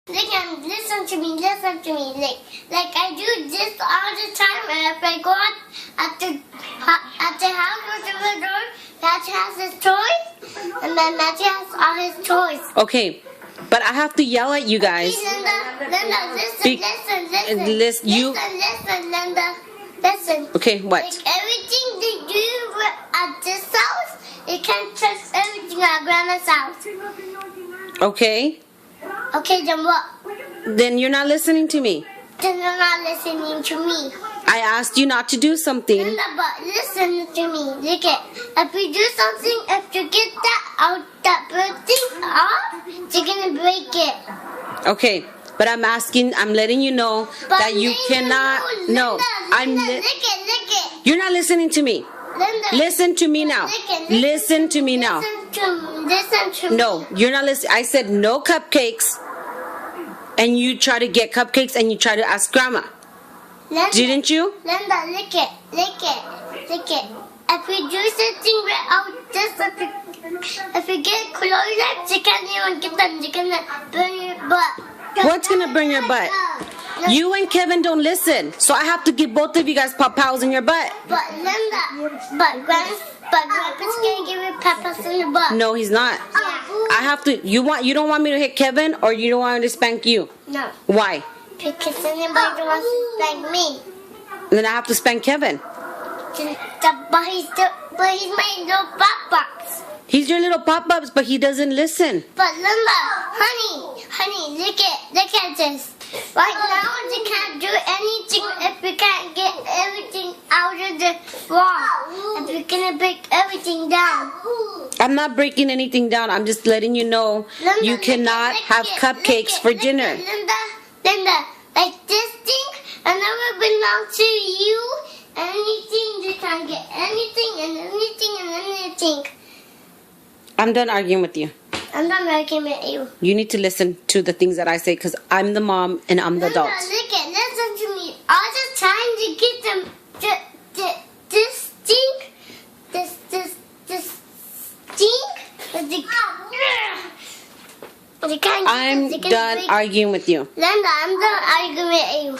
Listen to me. Like I do this all the time. And if I go out at the house or to the door, Matthew has his toys, and then Matthew has all his toys. Okay, but I have to yell at you guys. Linda, listen, Linda, listen. Okay, what? Like everything they do at this house, you can't trust everything at Grandma's house. Okay. Okay, then what? Then you're not listening to me. Then you're not listening to me. I asked you not to do something. Linda, but listen to me. Look at, if you do something, if you get that bird thing off, you're gonna break it. Okay, but I'm letting you know that you cannot. Look it. You're not listening to me. Linda, listen to me now. Listen to me now. Listen to me. No, you're not listening. I said no cupcakes. And you try to get cupcakes and you try to ask Grandma. Linda, didn't you? Linda, look it. If you do something if you get close, you can't even get them. You're gonna burn your butt. What's gonna burn your butt? You and Kevin don't listen, so I have to give both of you guys pop-pows in your butt. But Linda, Grandpa's gonna give you pop-pows in your butt. No, he's not. Yeah. I have to. You don't want me to hit Kevin, or you don't want me to spank you? No. Why? Because anybody wants to spank me. Then I have to spank Kevin. But he's my little pop-pops. He's your little pop-ups, but he doesn't listen. But Linda, honey, look at this. Right now, you can't do anything if you can't get everything out of the wall. If you're gonna break everything down. I'm not breaking anything down. I'm just letting you know Linda, you cannot have cupcakes for dinner. Linda, like this thing, I never belong to you. Anything, you can't get anything and anything and anything. I'm done arguing with you. I'm not arguing with you. You need to listen to the things that I say because I'm the mom and I'm the adult. Listen to me. All the time to get them this thing, I'm done arguing with you. Linda, I'm done arguing with you.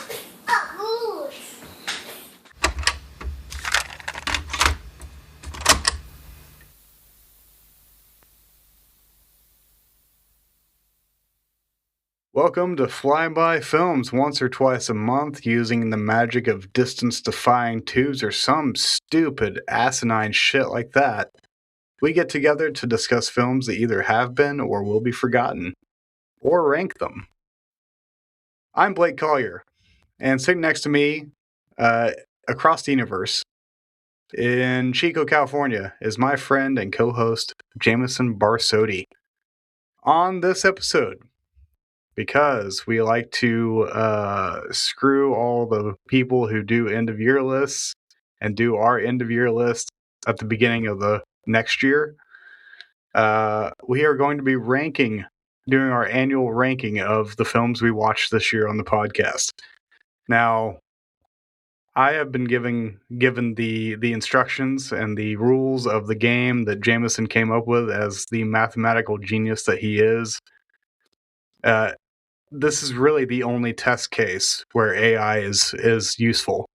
Welcome to Flyby Films once or twice a month using the magic of distance-defying tubes or some stupid asinine shit like that. We get together to discuss films that either have been or will be forgotten, or rank them. I'm Blake Collier, and sitting next to me, across the universe, in Chico, California, is my friend and co-host, Jamison Barsotti. On this episode, because we like to screw all the people who do end-of-year lists and do our end-of-year list at the beginning of the next year, we are going to be doing our annual ranking of the films we watched this year on the podcast. Now, I have been given the instructions and the rules of the game that Jamison came up with as the mathematical genius that he is. This is really the only test case where AI is useful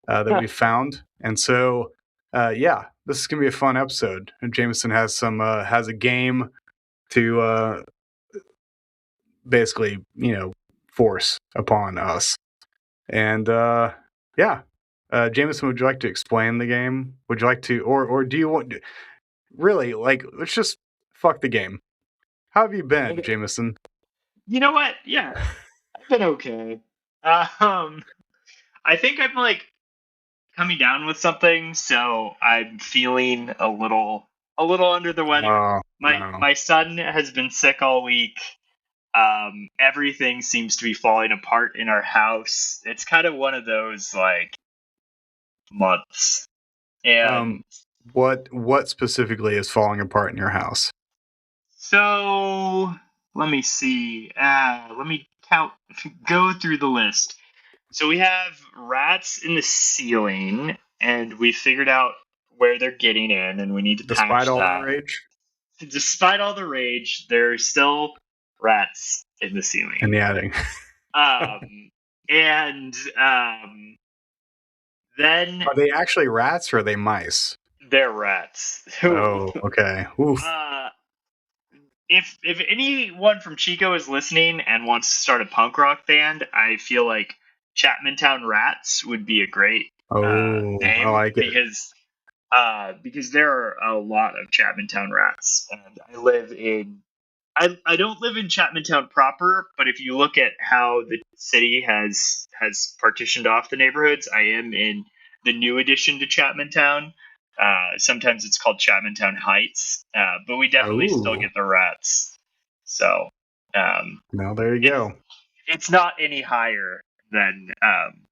that we've found, and so this is gonna be a fun episode. And Jamison has a game to basically force upon us, and Jamison, would you like to explain the game? Would you like to, or do you want really let's just fuck the game? How have you been, Jamison? You know what? Yeah, I've been okay. I think I'm coming down with something, so I'm feeling a little under the weather. My son has been sick all week. Everything seems to be falling apart in our house. It's kind of one of those months. And what specifically is falling apart in your house? So let me see. Let me go through the list. So we have rats in the ceiling, and we figured out where they're getting in, and we need to patch that. Despite all the rage? Despite all the rage, they're still rats in the ceiling. In the attic. And then Are they actually rats or are they mice? they're rats. Oh, okay. Oof. If anyone from Chico is listening and wants to start a punk rock band, I feel like Chapmantown Rats would be a great Oh, I name like it. because there are a lot of Chapmantown Rats, and I live in. I don't live in Chapmantown proper, but if you look at how the city has partitioned off the neighborhoods, I am in the new addition to Chapmantown. Sometimes it's called Chapmantown Heights, but we definitely still Ooh. get the rats. So No, there you it's go. it's not any higher than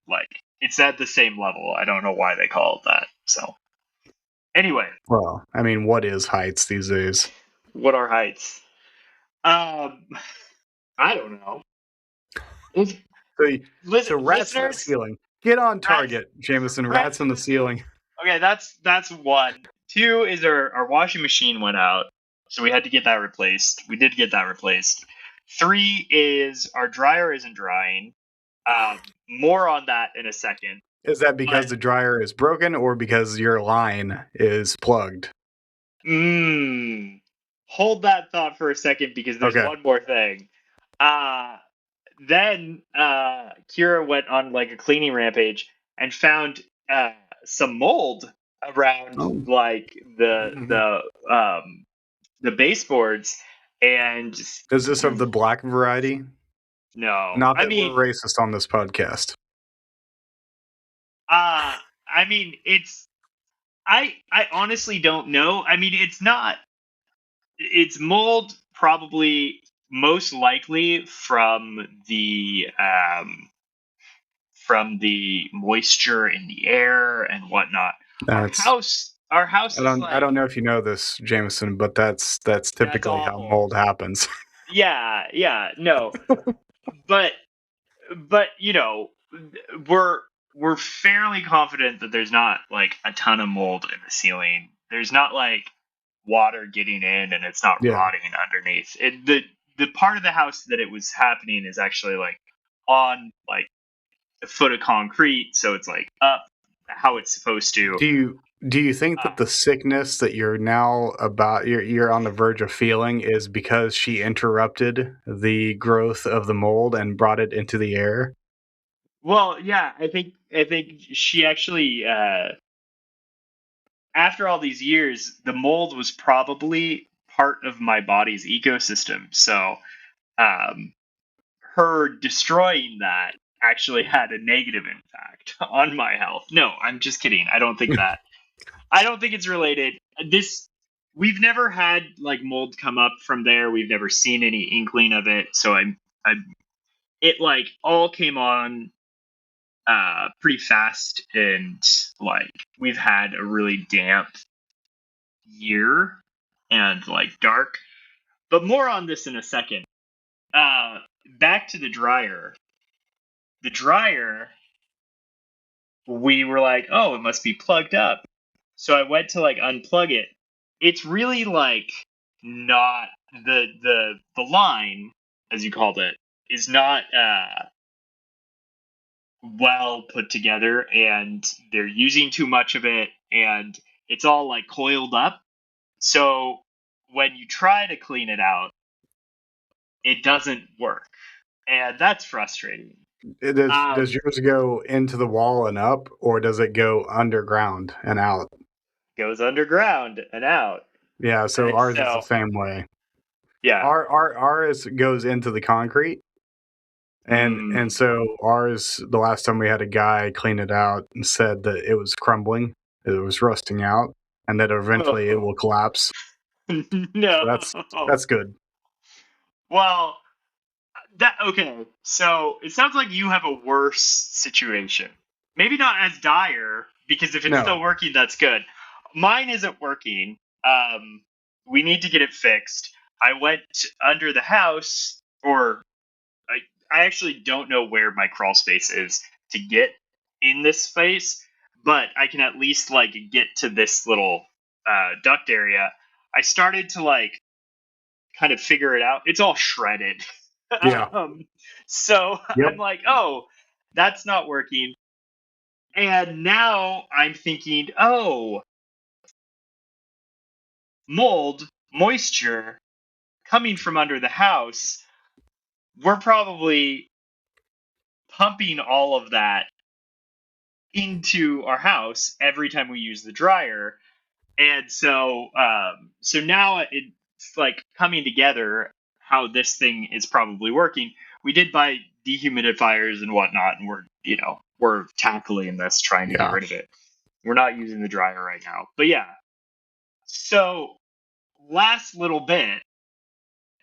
like it's at the same level. I don't know why they call it that. So anyway, Well, I mean, what is heights these days? what are heights? I don't know. If, So rats in the listeners, ceiling. Get on rats, target, Jameson. rats Rats in in the the ceiling. ceiling. Okay, that's one. Two is our washing machine went out, so we had to get that replaced. We did get that replaced. Three is our dryer isn't drying. More on that in a second. Is that because But the dryer is broken or because your line is plugged? hold that thought for a second because there's Okay. one more thing. Then Kira went on like a cleaning rampage and found some mold around Oh. like the baseboards, and Is this of the black variety? no, Not I that we're mean, racist on this podcast. I mean, it's I honestly don't know. I mean, it's mold probably most likely from the moisture in the air and whatnot. Our That's house, our house is I like don't know if you know this, Jameson, but that's that's typically how awful. mold happens. Yeah, no, but you know, we're we're fairly confident that there's not like a ton of mold in the ceiling. There's not like water getting in and it's not Yeah. rotting underneath. The part of the house that it was happening is actually like on like a foot of concrete, so it's like up how it's supposed to. Do you think Uh, that the sickness that you're now about you're on the verge of feeling is because she interrupted the growth of the mold and brought it into the air? well, yeah, I think she actually after all these years, the mold was probably part of my body's ecosystem. So, um, her destroying that actually had a negative impact on my health. No, I'm just kidding. I don't think that. I don't think it's related. This we've never had like mold come up from there. We've never seen any inkling of it. So I it like all came on pretty fast, and like we've had a really damp year and like dark. But more on this in a second. Back to the dryer. The dryer, we were like, oh, it must be plugged up. So I went to like unplug it. It's really like not the line, as you called it, is not well put together, and they're using too much of it, and it's all like coiled up. So when you try to clean it out, it doesn't work, and that's frustrating. Does yours go into the wall and up, or does it go underground and out? Goes underground and out, Yeah, so and ours is the so same way. yeah. Ours goes into the concrete, and Mm. so ours, the last time we had a guy clean it out and said that it was crumbling, it was rusting out, and that eventually it will collapse. So No. that's good. Well, that okay. So it sounds like you have a worse situation. Maybe not as dire, because if it's still No, working, that's good. Mine isn't working. We need to get it fixed. I went under the house, or I actually don't know where my crawl space is to get in this space, but I can at least like get to this little duct area. I started to like kind of figure it out. It's all shredded. Yeah. So I'm Yep. like, oh, that's not working. And now I'm thinking, oh, mold, moisture coming from under the house. We're probably pumping all of that into our house every time we use the dryer. And so now it's like coming together how this thing is probably working. We did buy dehumidifiers and whatnot, and we're tackling this, trying to get Yeah. rid of it. We're not using the dryer right now, but yeah. So last little bit,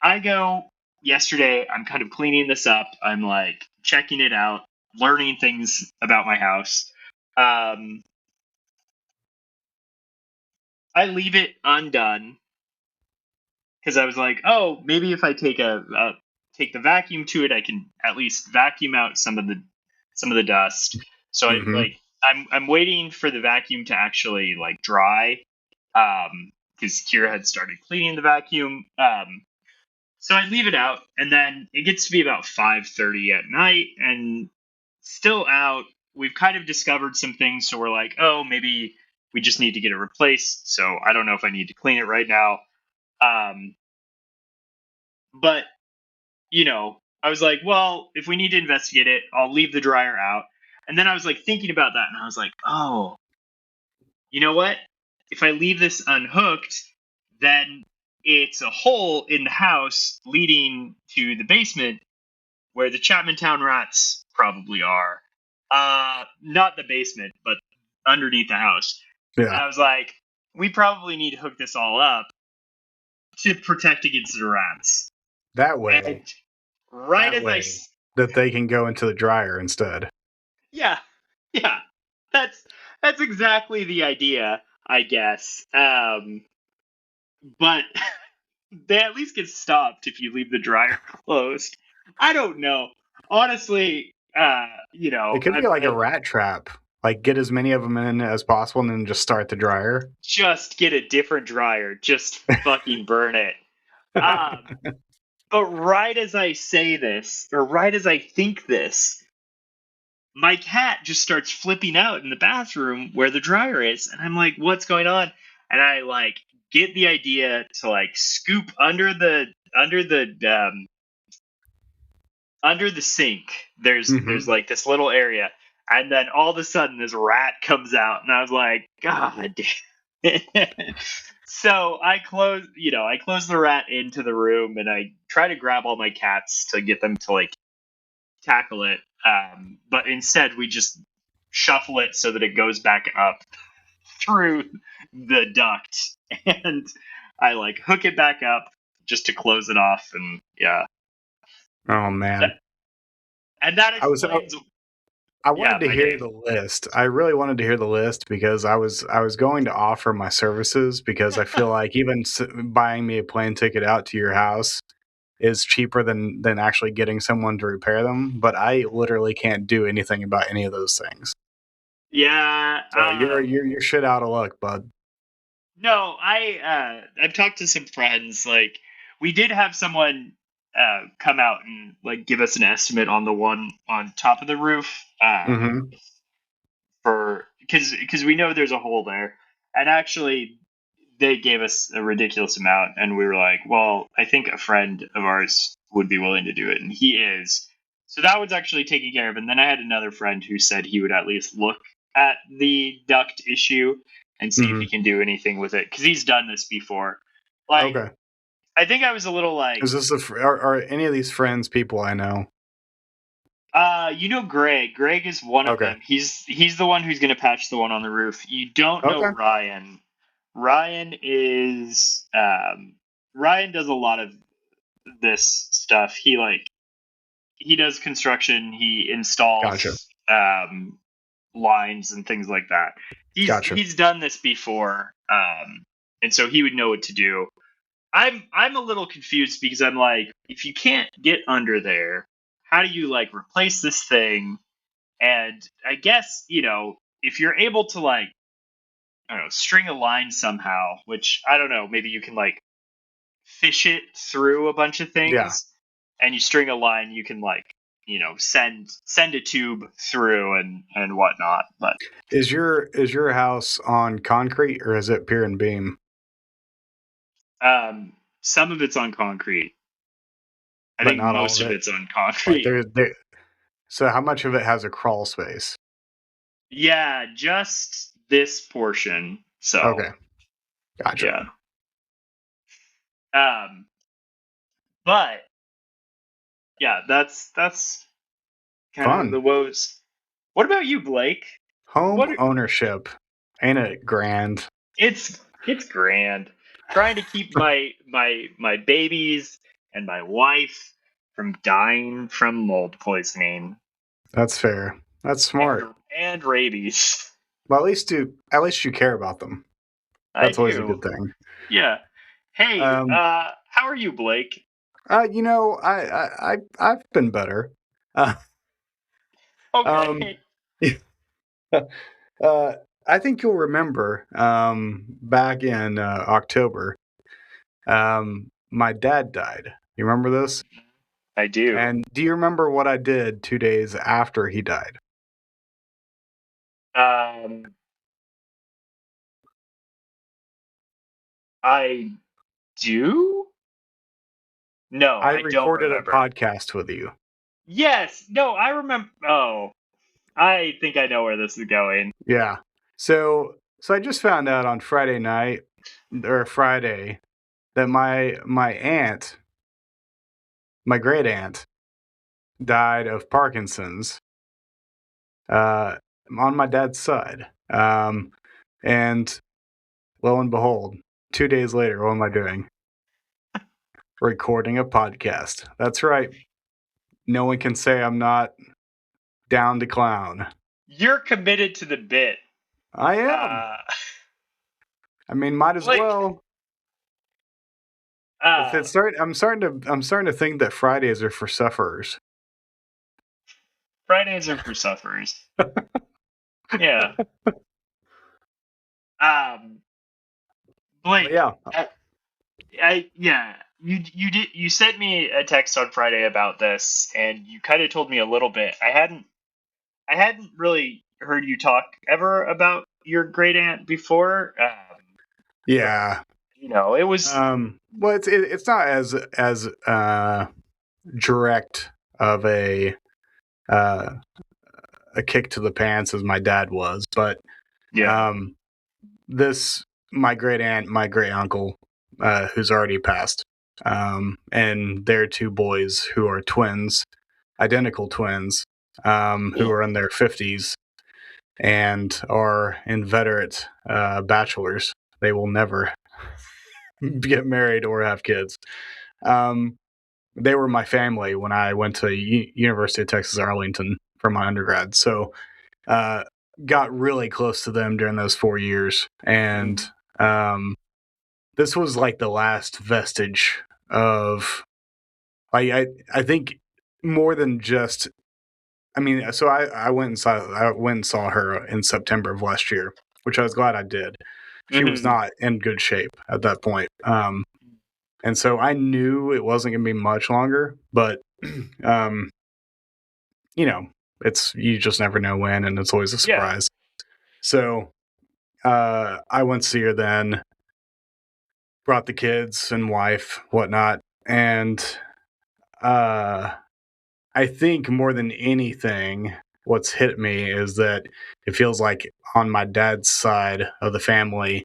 I go yesterday. I'm kind of cleaning this up. I'm like checking it out, learning things about my house. Um, I leave it undone because I was like, oh, maybe if I take the vacuum to it, I can at least vacuum out some of the dust. So Mm-hmm. I'm waiting for the vacuum to actually like dry, because Kira had started cleaning the vacuum. So I leave it out, and then it gets to be about 5:30 at night, and still out. We've kind of discovered some things, so we're like, oh, maybe we just need to get it replaced. So I don't know if I need to clean it right now. Um, but I was like, well, if we need to investigate it, I'll leave the dryer out. And then I was like thinking about that, and I was like, oh, you know what? If I leave this unhooked, then it's a hole in the house leading to the basement where the Chapman Town rats probably are. Not the basement, but underneath the house. And Yeah. I was like, we probably need to hook this all up to protect against the rats. That way. And right That as I way that they can go into the dryer instead. yeah, yeah, that's that's exactly the idea, I guess. But they at least get stopped if you leave the dryer closed. I don't know. Honestly, It could be like a I've rat trap. Like get as many of them in as possible and then just start the dryer. just get a different dryer. Just fucking burn it. Um, but right as I say this, or right as I think this, my cat just starts flipping out in the bathroom where the dryer is, and I'm like, what's going on? And I like get the idea to like scoop under the sink. There's Mm-hmm. like this little area, and then all of a sudden this rat comes out, and I was like, god damn it. So I close the rat into the room, and I try to grab all my cats to get them to like tackle it. But instead, we just shuffle it so that it goes back up through the duct, and I like hook it back up just to close it off, and yeah, Oh that, man. and that I was explains, I yeah, wanted to my hear day. the list. I really wanted to hear the list because I was going to offer my services because I feel like even buying me a plane ticket out to your house is cheaper than actually getting someone to repair them. But I literally can't do anything about any of those things. Yeah, So you're shit out of luck, bud. no, I've talked to some friends. Like, we did have someone come out and like give us an estimate on the one on top of the roof. Mm-hmm. For because we know there's a hole there, and actually they gave us a ridiculous amount, and we were like, well, I think a friend of ours would be willing to do it, and he is. So that was actually taken care of. And then I had another friend who said he would at least look at the duct issue and see if Mm-hmm. he can do anything with it, because he's done this before. Like, Okay. I think I was a little like, Is this are any of these friends people I know? Greg. Greg is one of Okay. them. He's the one who's going to patch the one on the roof. You don't know Okay. Ryan. Ryan is Ryan does a lot of this stuff. He does construction. He Gotcha. installs lines and things like that. Gotcha. He's done this before, and so he would know what to do. I'm a little confused because I'm like, if you can't get under there, how do you like replace this thing? And I guess if you're able to like, I don't know, string a line somehow, which I don't know, maybe you can like fish it through a bunch of things, Yeah. and you string a line, you can send a tube through and whatnot. But Is your house on concrete or is it pier and beam? some of it's on concrete. I But think not all most of of it. it's on Like concrete. there. So how much of it has a crawl space? Yeah, just this portion. So Okay, gotcha. yeah. Um, but yeah, that's kind of Fun. the woes. What about you, Blake? Home What are, ownership. Ain't it grand? it's grand. Trying to keep my babies and my wife from dying from mold poisoning That's fair. That's smart. and rabies. Well, at least you care about them. I That's always a do. good thing. Yeah. Hey, Um, how are you, Blake? I've been better. Uh, um, Okay. uh, I think you'll remember, back in October, my dad died. You remember this? I do. And do you remember what I did 2 days after he died? Um, I do? No, I I don't recorded a remember. podcast with you. Yes, no, I remember. Oh, I think I know where this is going. Yeah. So I just found out on Friday night or Friday that my aunt, my great aunt, died of Parkinson's. Uh, on my dad's side. And lo and behold, 2 days later, what am I doing? Recording a podcast. That's right. No one can say I'm not down to clown. You're committed to the bit. I am. Uh, I mean, might as like, well. If uh, it's I'm starting to think that Fridays are for sufferers. Fridays are for sufferers. Yeah. But Blake, yeah, yeah, you sent me a text on Friday about this, and you kind of told me a little bit. I hadn't really heard you talk ever about your great aunt before. But yeah. it was Well, it's not as direct of uh, a kick to the pants as my dad was, but yeah. um, this my great aunt, my great uncle, who's already passed, and their two boys who are twins, identical twins, who are in their 50s and are inveterate bachelors. They will never get married or have kids. Um, they were my family when I went to University of Texas Arlington for my undergrad. So uh, got really close to them during those 4 years, and um, this was like the last vestige of I think more than just. I mean, so I went and saw her in September of last year, which I was glad I did. She was Hmm. not in good shape at that point. And so I knew it wasn't going to be much longer, but um, you know, you just never know when, and it's always a Yeah. surprise. So I went to see her then, brought the kids and wife, whatnot, and uh, I think more than anything, what's hit me is that it feels like on my dad's side of the family,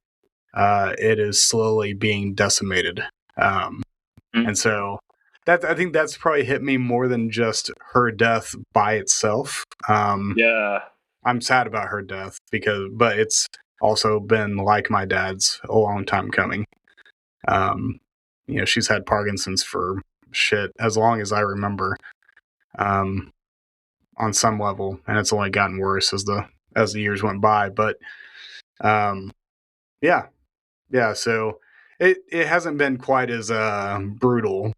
it is slowly being decimated. Um, and so I think that's probably hit me more than just her death by itself. Yeah. I'm sad about her death but it's also been like my dad's a long time coming. Um, she's had Parkinson's for shit as long as I remember. Um, on some level, and it's only gotten worse as the years went by. But um, yeah, yeah. So it hasn't been quite as brutal,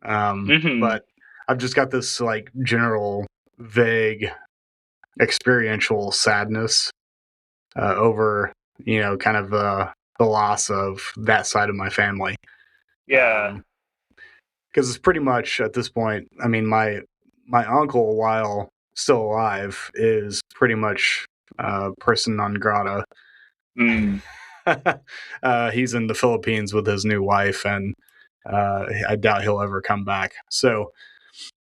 Hmm. but I've just got this like general vague experiential sadness over kind of the loss of that side of my family. Yeah. because it's pretty much at this point. I mean, my uncle, while still alive, is pretty much person non grata. Mm. He's in the Philippines with his new wife, and I doubt he'll ever come back. So,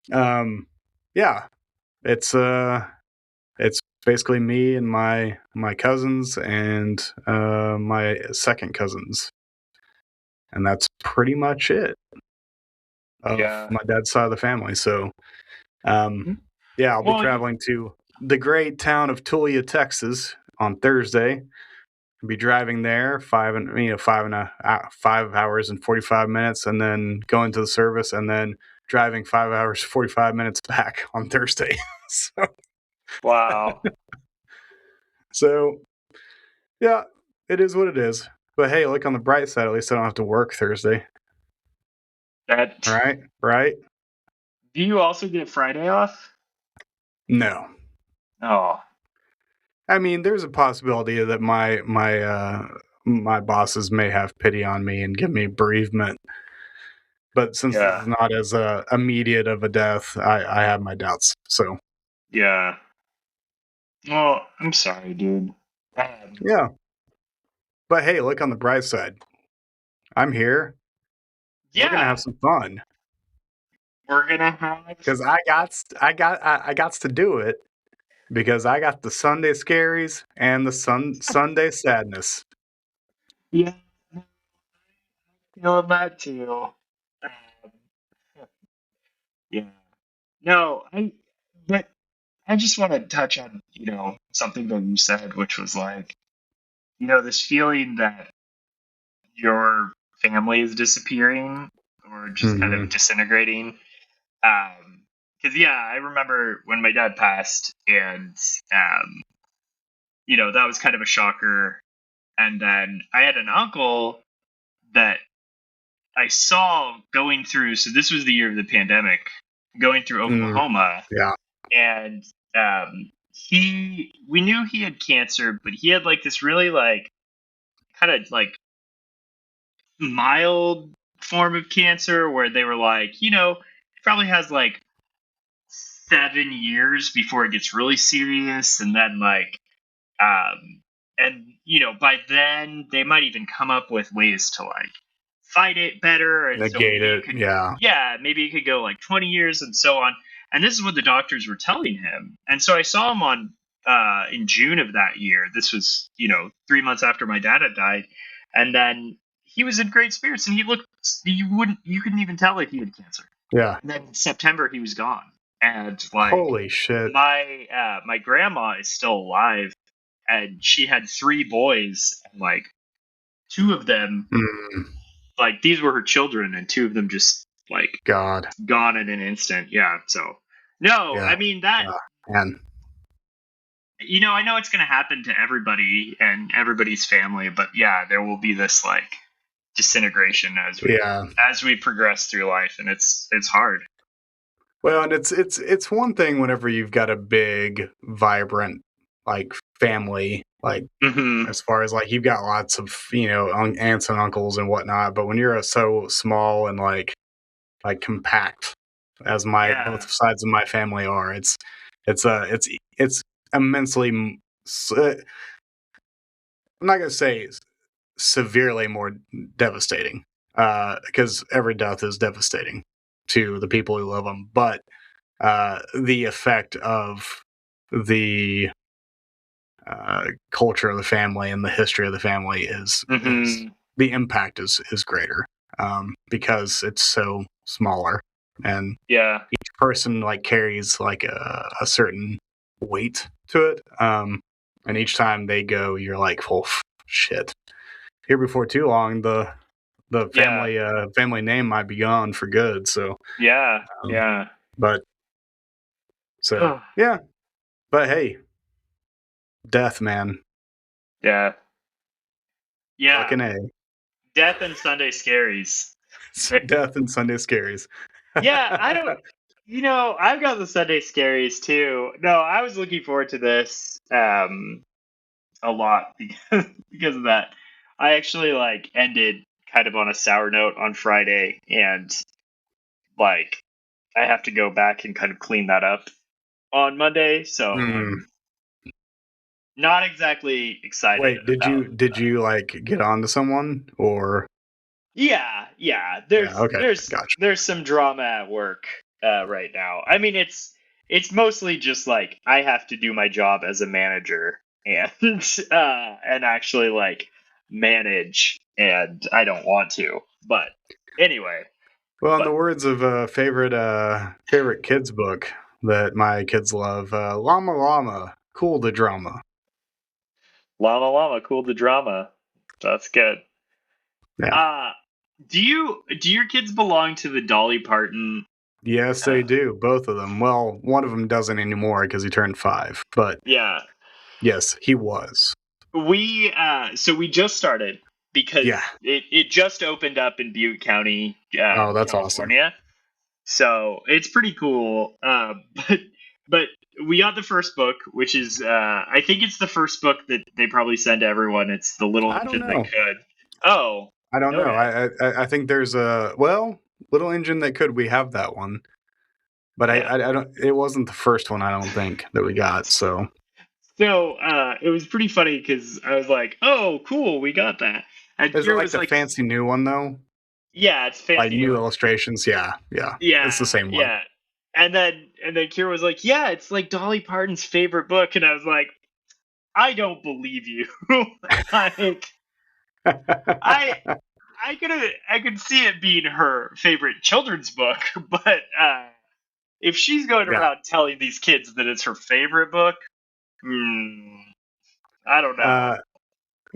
yeah, it's basically me and my cousins and my second cousins, and that's pretty much it of Yeah. my dad's side of the family. So, um, yeah, I'll be Well, traveling to the great town of Tulia, Texas, on Thursday. I'll be driving there 5 hours and 45 minutes, and then going to the service, and then driving 5 hours 45 minutes back on Thursday. so, wow. so yeah, it is what it is. But hey, look on the bright side. At least I don't have to work Thursday. That. Right? Right? Do you also get Friday off? No. Oh, I mean, there's a possibility that my bosses may have pity on me and give me bereavement. But since this yeah, is not as immediate of a death, I have my doubts. So yeah. Well, I'm sorry, dude. Um, yeah. But hey, look on the bright side. I'm here. We're gonna have yeah, some fun we're gonna have. because I got to do it because I got the Sunday scaries and the Sunday sadness. Yeah, feeling that too. Um, yeah. No, but I just want to touch on, something that you said, which was like, this feeling that your family is disappearing or just kind of Hmm. disintegrating. Because yeah, I remember when my dad passed, and um, that was kind of a shocker. And then I had an uncle that I saw going through. So this was the year of the pandemic, going through Mm, Oklahoma, yeah. and we knew he had cancer, but he had like this really like kind of like mild form of cancer where they were like, he probably has like 7 years before it gets really serious, and then like and by then they might even come up with ways to like fight it better, and so Negate maybe it it. could, Yeah. yeah, maybe it could go like 20 years and so on. And this is what the doctors were telling him. And so I saw him on in June of that year. This was 3 months after my dad had died, and then he was in great spirits, and he looked, you couldn't even tell that he had cancer. Yeah. And then in September he was gone. And like Holy shit. my grandma is still alive, and she had 3 boys, and like 2 of them, Mm, like these were her children, and 2 of them just like God. gone in an instant. Yeah. So no, Yeah. I mean that. Yeah. Man. I know it's going to happen to everybody and everybody's family, but yeah, there will be this like disintegration as we Yeah. progress through life, and it's hard. Well, and it's one thing whenever you've got a big, vibrant, like family, like Hmm. as far as like you've got lots of aunts and uncles and whatnot. But when you're so small and like compact, as my Yeah. both sides of my family are, it's immensely. I'm not gonna say severely more devastating, because every death is devastating to the people who love them, but the effect of the culture of the family and the history of the family is Hmm. the impact is greater, because it's so smaller, and Yeah. each person like carries like a certain weight to it, and each time they go, you're like, oh shit. Here before too long, the Yeah. family name might be gone for good. So, Yeah. um, Yeah. but so yeah, but hey, death, man, Yeah. Yeah. fucking a, Death and Sunday scaries. death and Sunday scaries. Yeah, I don't. I've got the Sunday scaries too. No, I was looking forward to this a lot because of that. I actually like ended kind of on a sour note on Friday, and like I have to go back and kind of clean that up on Monday, so I'm not exactly excited Wait, about. did you like get on to someone or? Yeah. Yeah, okay, gotcha. There's some drama at work right now. I mean, it's mostly just like I have to do my job as a manager and and actually like manage, and I don't want to. But anyway, Well, in the but words of a favorite kids book that my kids love, Llama Llama, cool the drama. llama, cool the drama. That's good. Yeah. Uh do your kids belong to the Dolly Parton? Yes, they do, both of them. Well, one of them doesn't anymore because he turned 5, but Yeah. yes, he was. So we just started Yeah. because it just opened up in Butte County, Oh, that's awesome. California. So it's pretty cool. But we got the first book, which is I think it's the first book that they probably send to everyone. It's The Little I don't Engine That know. Could. Oh, I don't know. okay. I think there's a Little Engine That Could. We have that one, but Yeah. I don't. It wasn't the first one. I don't think that we got. So So it was pretty funny because I was like, "Oh, cool, we got that." And is it Kira like was the like, fancy new one though? "Yeah, it's Like fancy new new." illustrations? Yeah, yeah. It's the Yeah, same one. yeah. And then Kira was like, "Yeah, it's like Dolly Parton's favorite book," and I was like, "I don't believe you." Like, I I could see it being her favorite children's book, but if she's going Yeah. around telling these kids that it's her favorite book, hmm, I don't know.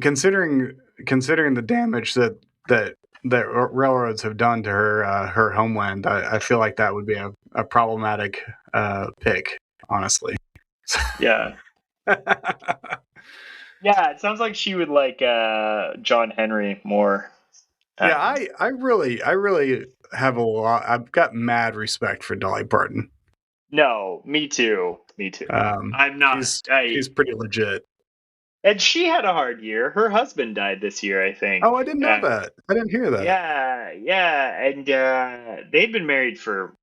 Considering the damage that railroads have done to her homeland, I feel like that would be a problematic pick, honestly. Yeah. Yeah, it sounds like she would like John Henry more. Yeah, Um, I really have a lot. I've got mad respect for Dolly Parton. no, me too. Me too. I'm not. She's pretty legit. And she had a hard year. Her husband died this year, I think. Oh, I didn't know that. I didn't hear that. Yeah, and they'd been married for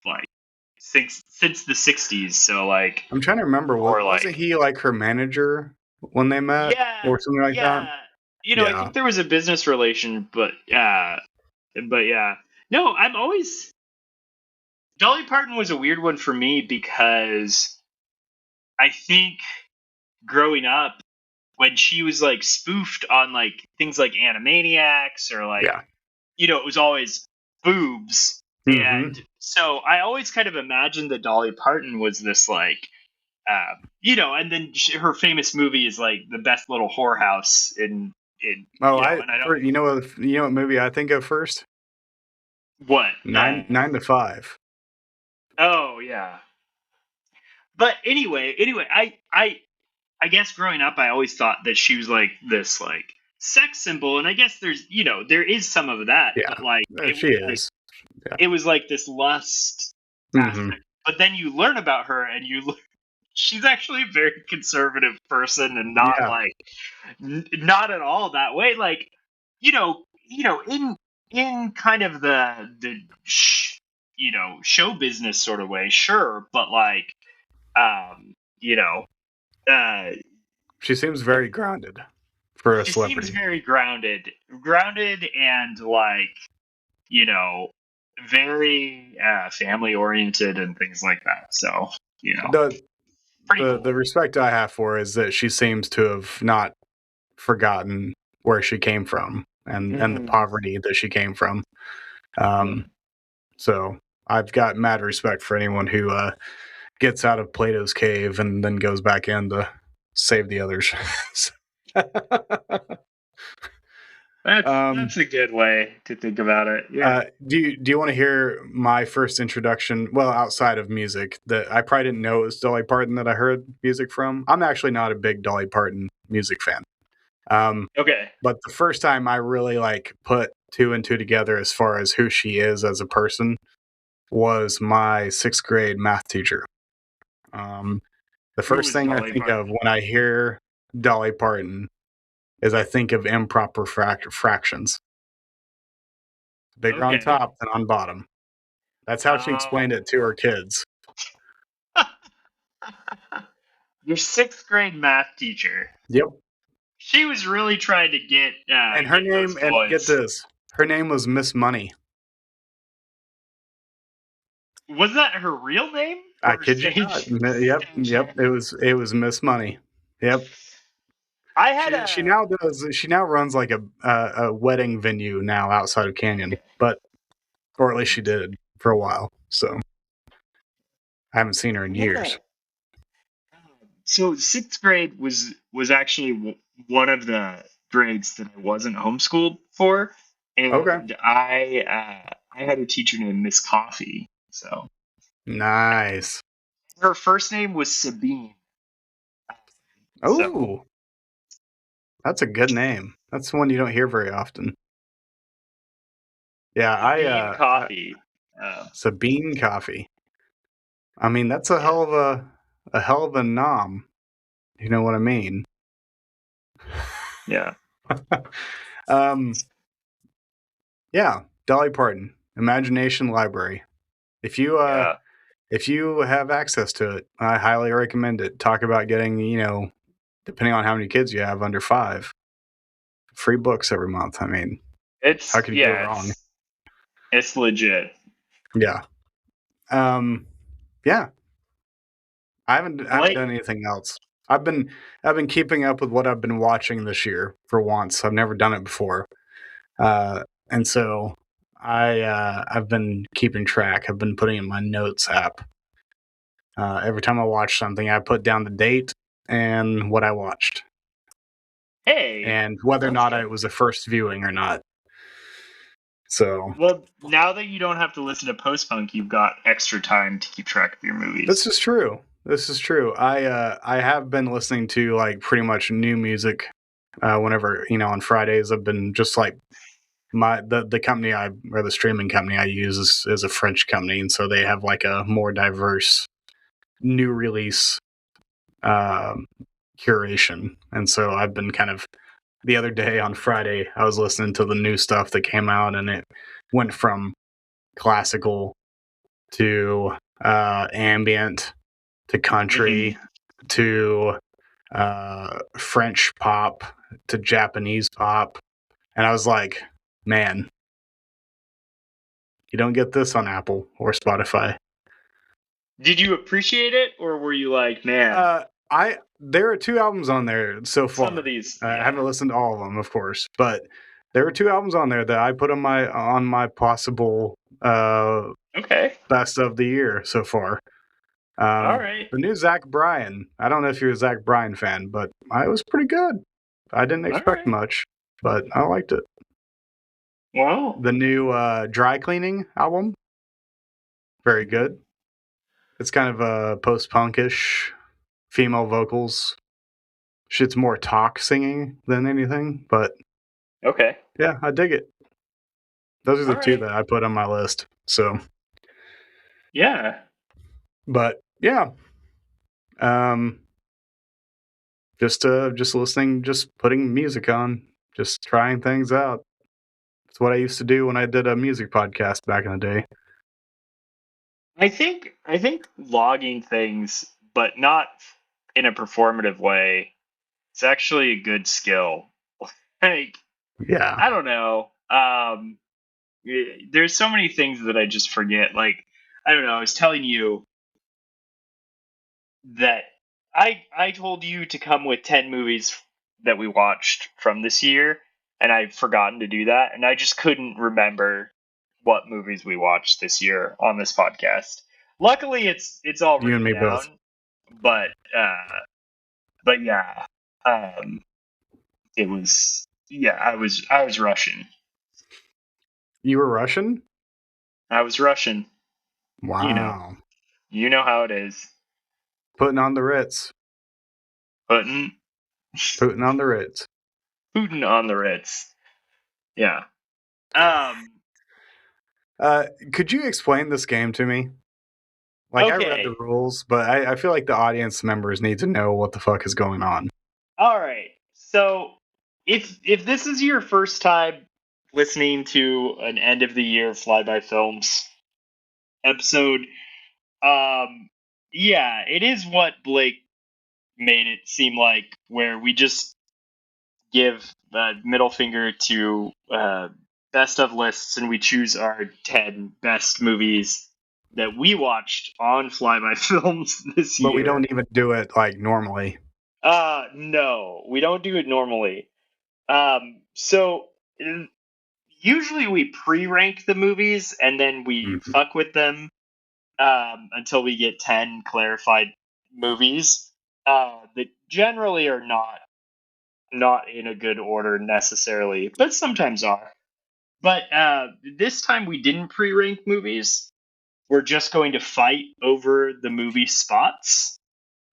like since the '60s. So like, I'm trying to remember. or Wasn't like, he like her manager when they met yeah, or something like that? yeah. I Yeah, think there was a business relation, but yeah. No, I'm always Dolly Parton was a weird one for me because I think growing up when she was like spoofed on like things like Animaniacs or like yeah. it was always boobs. Mm-hmm. And so I always kind of imagined that Dolly Parton was this like, and then her famous movie is like the best little whorehouse Oh, and I don't you know what movie I think of first? what. Nine to Five. Oh yeah. But anyway, I guess growing up I always thought that she was like this like sex symbol, and I guess there is some of that, Yeah, but like she is. Yeah. it was like this lust Mm-hmm. aspect. But then you learn about her, and she's actually a very conservative person, and not Yeah. like not at all that way. Like in kind of the show business sort of way, sure, but like um, you know, uh, She seems very grounded for a she seems celebrity. very grounded, and like you know, very family oriented and things like that. So The pretty cool. the respect I have for her is that she seems to have not forgotten where she came from and the poverty that she came from. So I've got mad respect for anyone who gets out of Plato's cave and then goes back in to save the others. That's a good way to think about it. Yeah. Do you want to hear my first introduction? Well, outside of music, that I probably didn't know it was Dolly Parton that I heard music from. I'm actually not a big Dolly Parton music fan. Okay. But the first time I really like put two and two together as far as who she is as a person was my 6th grade math teacher. The Who first was thing I Dolly think of Parton? when I hear Dolly Parton is I think of improper fractions. Bigger on Okay. top than on bottom. That's how she explained it to her kids. Your 6th grade math teacher. Yep. She was really trying to get And her get those name, and get boys. this, her name was Miss Money. Was that her real name? I Or kid you not. Yep, stage yep. name? It was Miss Money. Yep. I had She now does. She now runs like a wedding venue now outside of Canyon, or at least she did for a while. So I haven't seen her in years. So 6th grade was actually one of the grades that I wasn't homeschooled for, and Okay. I had a teacher named Miss Coffee. So Nice. her first name was Sabine. So Oh, that's a good name. That's one you don't hear very often. Yeah, Sabine Coffee. Sabine Coffee. I mean, that's a Yeah. hell of a nom. You know what I mean? Yeah. um, yeah, Dolly Parton, Imagination Library. If you Yeah. if you have access to it, I highly recommend it. Talk about getting, depending on how many kids you have, under 5, free books every month. I mean, how could you go wrong? It's legit. Yeah. Yeah. I haven't Blake. done anything else. I've been keeping up with what I've been watching this year for once. I've never done it before. And so I've been keeping track. I've been putting in my notes app. Every time I watch something, I put down the date and what I watched, Hey. and whether or not good. it was a first viewing or not. So, Well, now that you don't have to listen to post punk, you've got extra time to keep track of your movies. this is true. This is true. I have been listening to like pretty much new music. Whenever on Fridays, I've been just like the company or the streaming company I use is a French company, and so they have like a more diverse new release curation. And so I've been kind of, the other day on Friday, I was listening to the new stuff that came out, and it went from classical to ambient to country to French pop to Japanese pop. And I was like, man, you don't get this on Apple or Spotify. Did you appreciate it, or were you like, man? There are 2 albums on there so far. Some of these, I haven't listened to all of them, of course, but there are 2 albums on there that I put on my possible okay, best of the year so far. all right. The new Zach Bryan. I don't know if you're a Zach Bryan fan, but it was pretty good. I didn't expect much, but I liked it. Wow. The new Dry Cleaning album, very good. It's kind of a post-punkish, female vocals. Shit's more talk singing than anything, but Okay. yeah, I dig it. Those are the All 2 right. that I put on my list. So, Yeah. but yeah, just listening, just putting music on, just trying things out. It's what I used to do when I did a music podcast back in the day. I think logging things, but not in a performative way. It's actually a good skill. Like, Yeah, I don't know. There's so many things that I just forget. Like, I don't know. I was telling you that I told you to come with 10 movies that we watched from this year, and I've forgotten to do that, and I just couldn't remember what movies we watched this year on this podcast. Luckily, it's all you and written me both. down, but yeah, it was I was rushing. You were Russian? I was rushing. Wow. You know how it is. Putting on the Ritz. Putting On the Ritz. Putin on the Ritz. Yeah. Could you explain this game to me? Like, I read the rules, but I feel like the audience members need to know what the fuck is going on. All right. So, if this is your first time listening to an end of the year Flyby Films episode. Yeah, it is what Blake made it seem like, where we just give middle finger to best of lists, and we choose our 10 best movies that we watched on Flyby Films this year. But we don't even do it like normally. No, we don't do it normally. So usually we pre-rank the movies and then we fuck with them until we get 10 clarified movies that generally are not in a good order necessarily, but sometimes are. But this time we didn't pre-rank movies. We're just going to fight over the movie spots.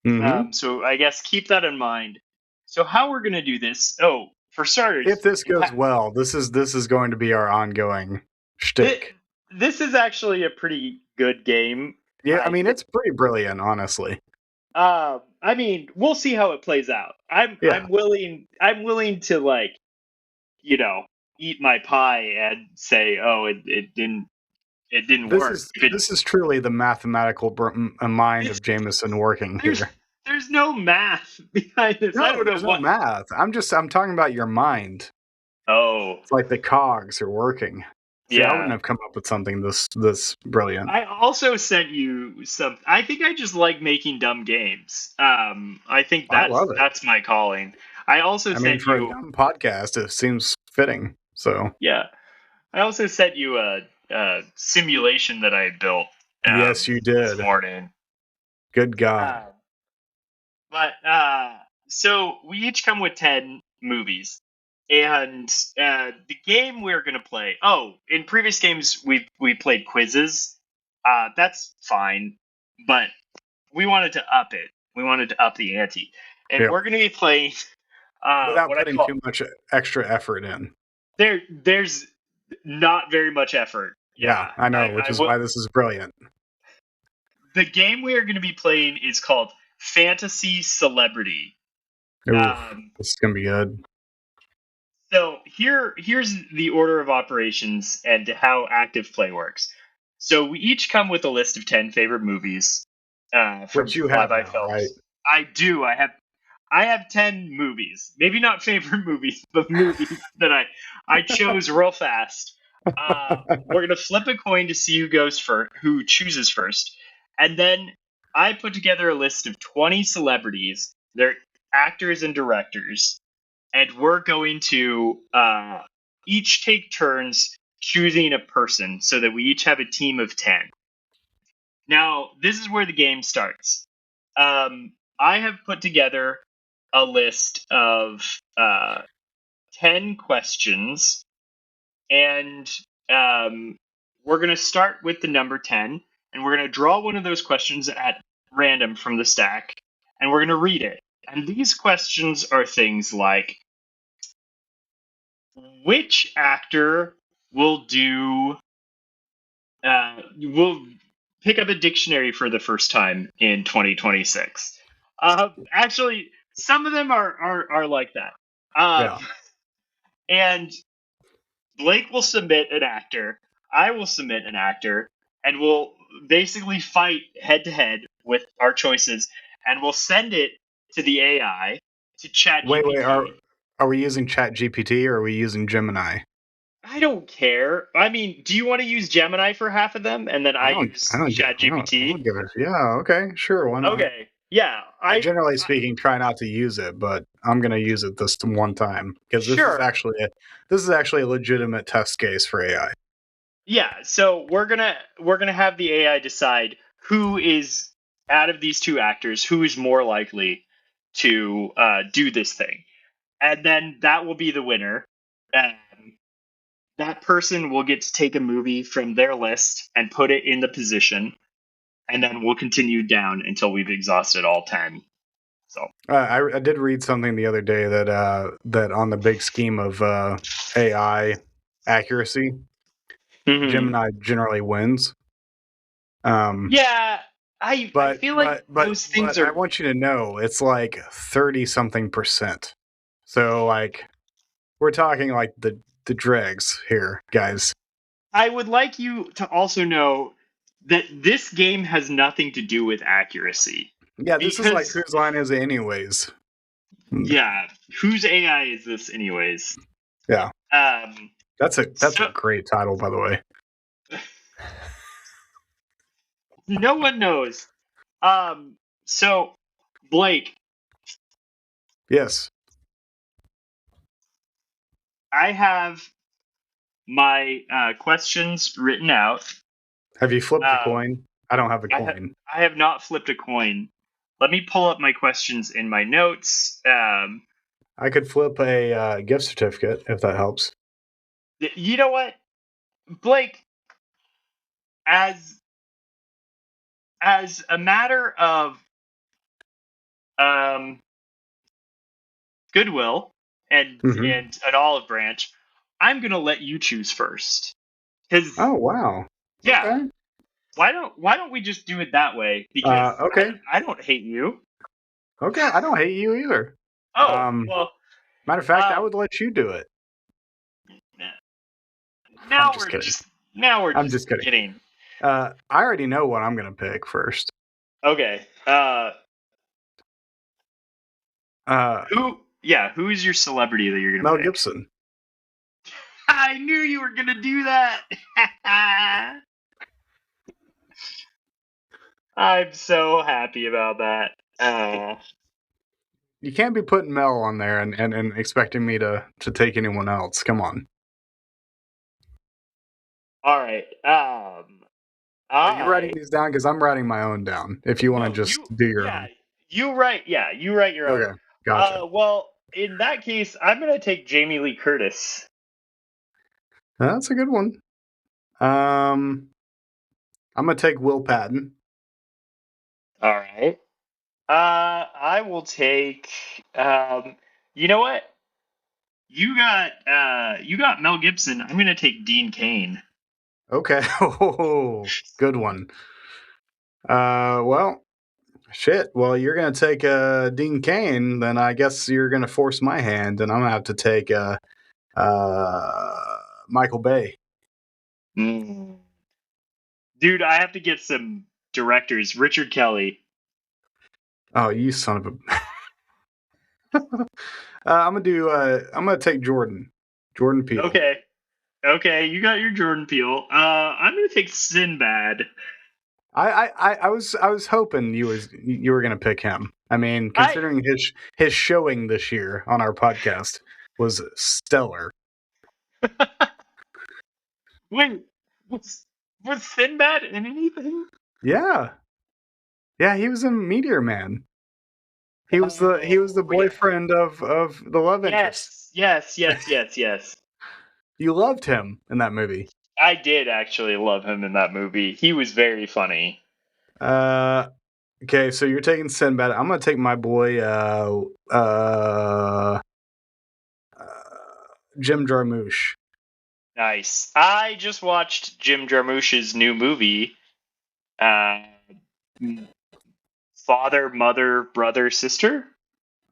So I guess keep that in mind. So how we're going to do this? Oh, for starters, If this goes well, this is going to be our ongoing shtick. This is actually a pretty good game. Yeah, I mean it's pretty brilliant, honestly. I mean, we'll see how it plays out. I'm willing to, like, eat my pie and say, oh, it didn't work. This is truly the mathematical mind of Jamison working here. There's no math behind this. No, I don't know there's what no math. I'm talking about your mind. Oh, it's like the cogs are working. See, I wouldn't have come up with something this brilliant. I also sent you some. I think I just like making dumb games. I think that's my calling. I also sent you for a dumb podcast. It seems fitting. So yeah, I also sent you a simulation that I built. Yes, you did this morning. Good God. But so we each come with 10 movies. And the game we're going to play... Oh, in previous games, we played quizzes. That's fine. But we wanted to up it. We wanted to up the ante. And we're going to be playing... without putting too much extra effort in. There's not very much effort. Yeah, I know, which is why this is brilliant. The game we are going to be playing is called Fantasy Celebrity. This is going to be good. So here's the order of operations and how active play works. So we each come with a list of 10 favorite movies. Which you have now, right? I do. I have 10 movies. Maybe not favorite movies, but movies that I chose real fast. We're gonna flip a coin to see who chooses first, and then I put together a list of 20 celebrities. They're actors and directors. And we're going to each take turns choosing a person so that we each have a team of 10. Now, this is where the game starts. I have put together a list of 10 questions, and we're going to start with the number 10, and we're going to draw one of those questions at random from the stack, and we're going to read it. And these questions are things like, which actor will pick up a dictionary for the first time in 2026? Actually, some of them are like that. And Blake will submit an actor. I will submit an actor, and we'll basically fight head to head with our choices, and we'll send it to the AI, to ChatGPT. Wait, are we using ChatGPT or are we using Gemini? I don't care. I mean, do you want to use Gemini for half of them, and then I use ChatGPT? Yeah, okay, sure, why not? Okay, yeah. I generally speaking try not to use it, but I'm going to use it this one time because this is actually a legitimate test case for AI. Yeah, so we're gonna have the AI decide who is, out of these two actors, who is more likely to do this thing, and then that will be the winner. That person will get to take a movie from their list and put it in the position, and then we'll continue down until we've exhausted all 10. So I did read something the other day that on the big scheme of AI accuracy, Gemini generally wins. Yeah, I feel like those things are... I want you to know it's like 30-something%. So like we're talking like the the dregs here, guys. I would like you to also know that this game has nothing to do with accuracy. Yeah, this is like Because, whose line is it anyways? yeah, whose AI is this, anyways? Yeah, that's a So great title, by the way. no one knows. So Blake, Yes. I have my questions written out. Have you flipped a Um, coin? I don't have a I have coin. I have not flipped a coin. Let me pull up my questions in my notes. I could flip a gift certificate if that helps. You know what, Blake? As a matter of um, goodwill and Mm-hmm. an olive branch, I'm gonna let you choose first. Because Oh wow. yeah, Okay. why don't we just do it that way? Because Okay. I don't hate you. Okay. I don't hate you either. Oh well. Matter of fact, I Um, would let you do it. I'm now just we're kidding. just now we're I'm just just kidding. kidding. I already know what I'm gonna pick first. Okay. Uh, Who's your celebrity that you're gonna Mel pick? Gibson. I knew you were gonna do that. I'm so happy about that. You can't be putting Mel on there and expecting me to take anyone else. Come on. All right. Are you writing I these down? Because I'm writing my own down. If you want to no just you do your yeah own. you write yeah you write your own. Okay. Gotcha. Well, in that case, I'm gonna take Jamie Lee Curtis. That's a good one. I'm gonna take Will Patton. All right. I will take. You know what? You got Mel Gibson. I'm gonna take Dean Cain. Okay. Oh, good one. Well, shit. Well, you're gonna take Dean Cain, then I guess you're gonna force my hand, and I'm gonna have to take Michael Bay. Mm. Dude, I have to get some directors. Richard Kelly. Oh, you son of a. I'm gonna do. I'm gonna take Jordan. Jordan Peele. Okay. Okay, you got your Jordan Peele. I'm gonna take Sinbad. I was hoping you were gonna pick him. I mean, I considering his showing this year on our podcast was stellar. wait. Was was Sinbad in anything? Yeah, yeah, he was in Meteor Man. He was the Oh yeah. boyfriend of the love interest. Yes. You loved him in that movie. I did actually love him in that movie. He was very funny. Uh, okay, so you're taking Sinbad. I'm gonna take my boy Jim Jarmusch. Nice. I just watched Jim Jarmusch's new movie, uh, Father, Mother, Brother, Sister.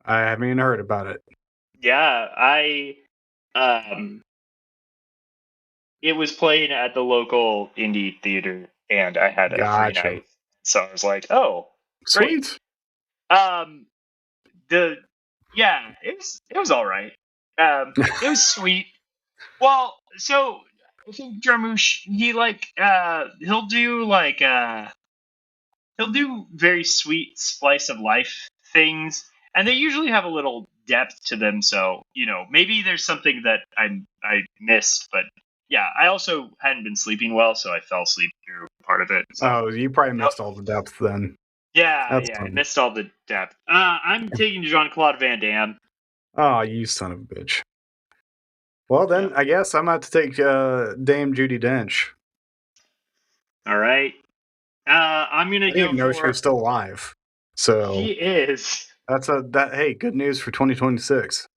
I haven't even heard about it. Yeah, um, it was playing at the local indie theater, and I had a free Gotcha. night, so I was like, "Oh, great." Sweet. Um, the yeah, it was all right. It was sweet. Well, so I think Jarmusch, he'll do very sweet slice of life things, and they usually have a little depth to them. So maybe there's something that I missed, but yeah, I also hadn't been sleeping well, so I fell asleep through part of it. So Oh, you probably no, missed all the depth then. That's yeah, I fun. missed all the depth. I'm taking Jean Claude Van Damme. Oh, you son of a bitch. Well, Yeah. then I guess I'm about to take Dame Judy Dench. All right. I'm I gonna didn't go even know she was for still alive. she So is hey, good news for 2026.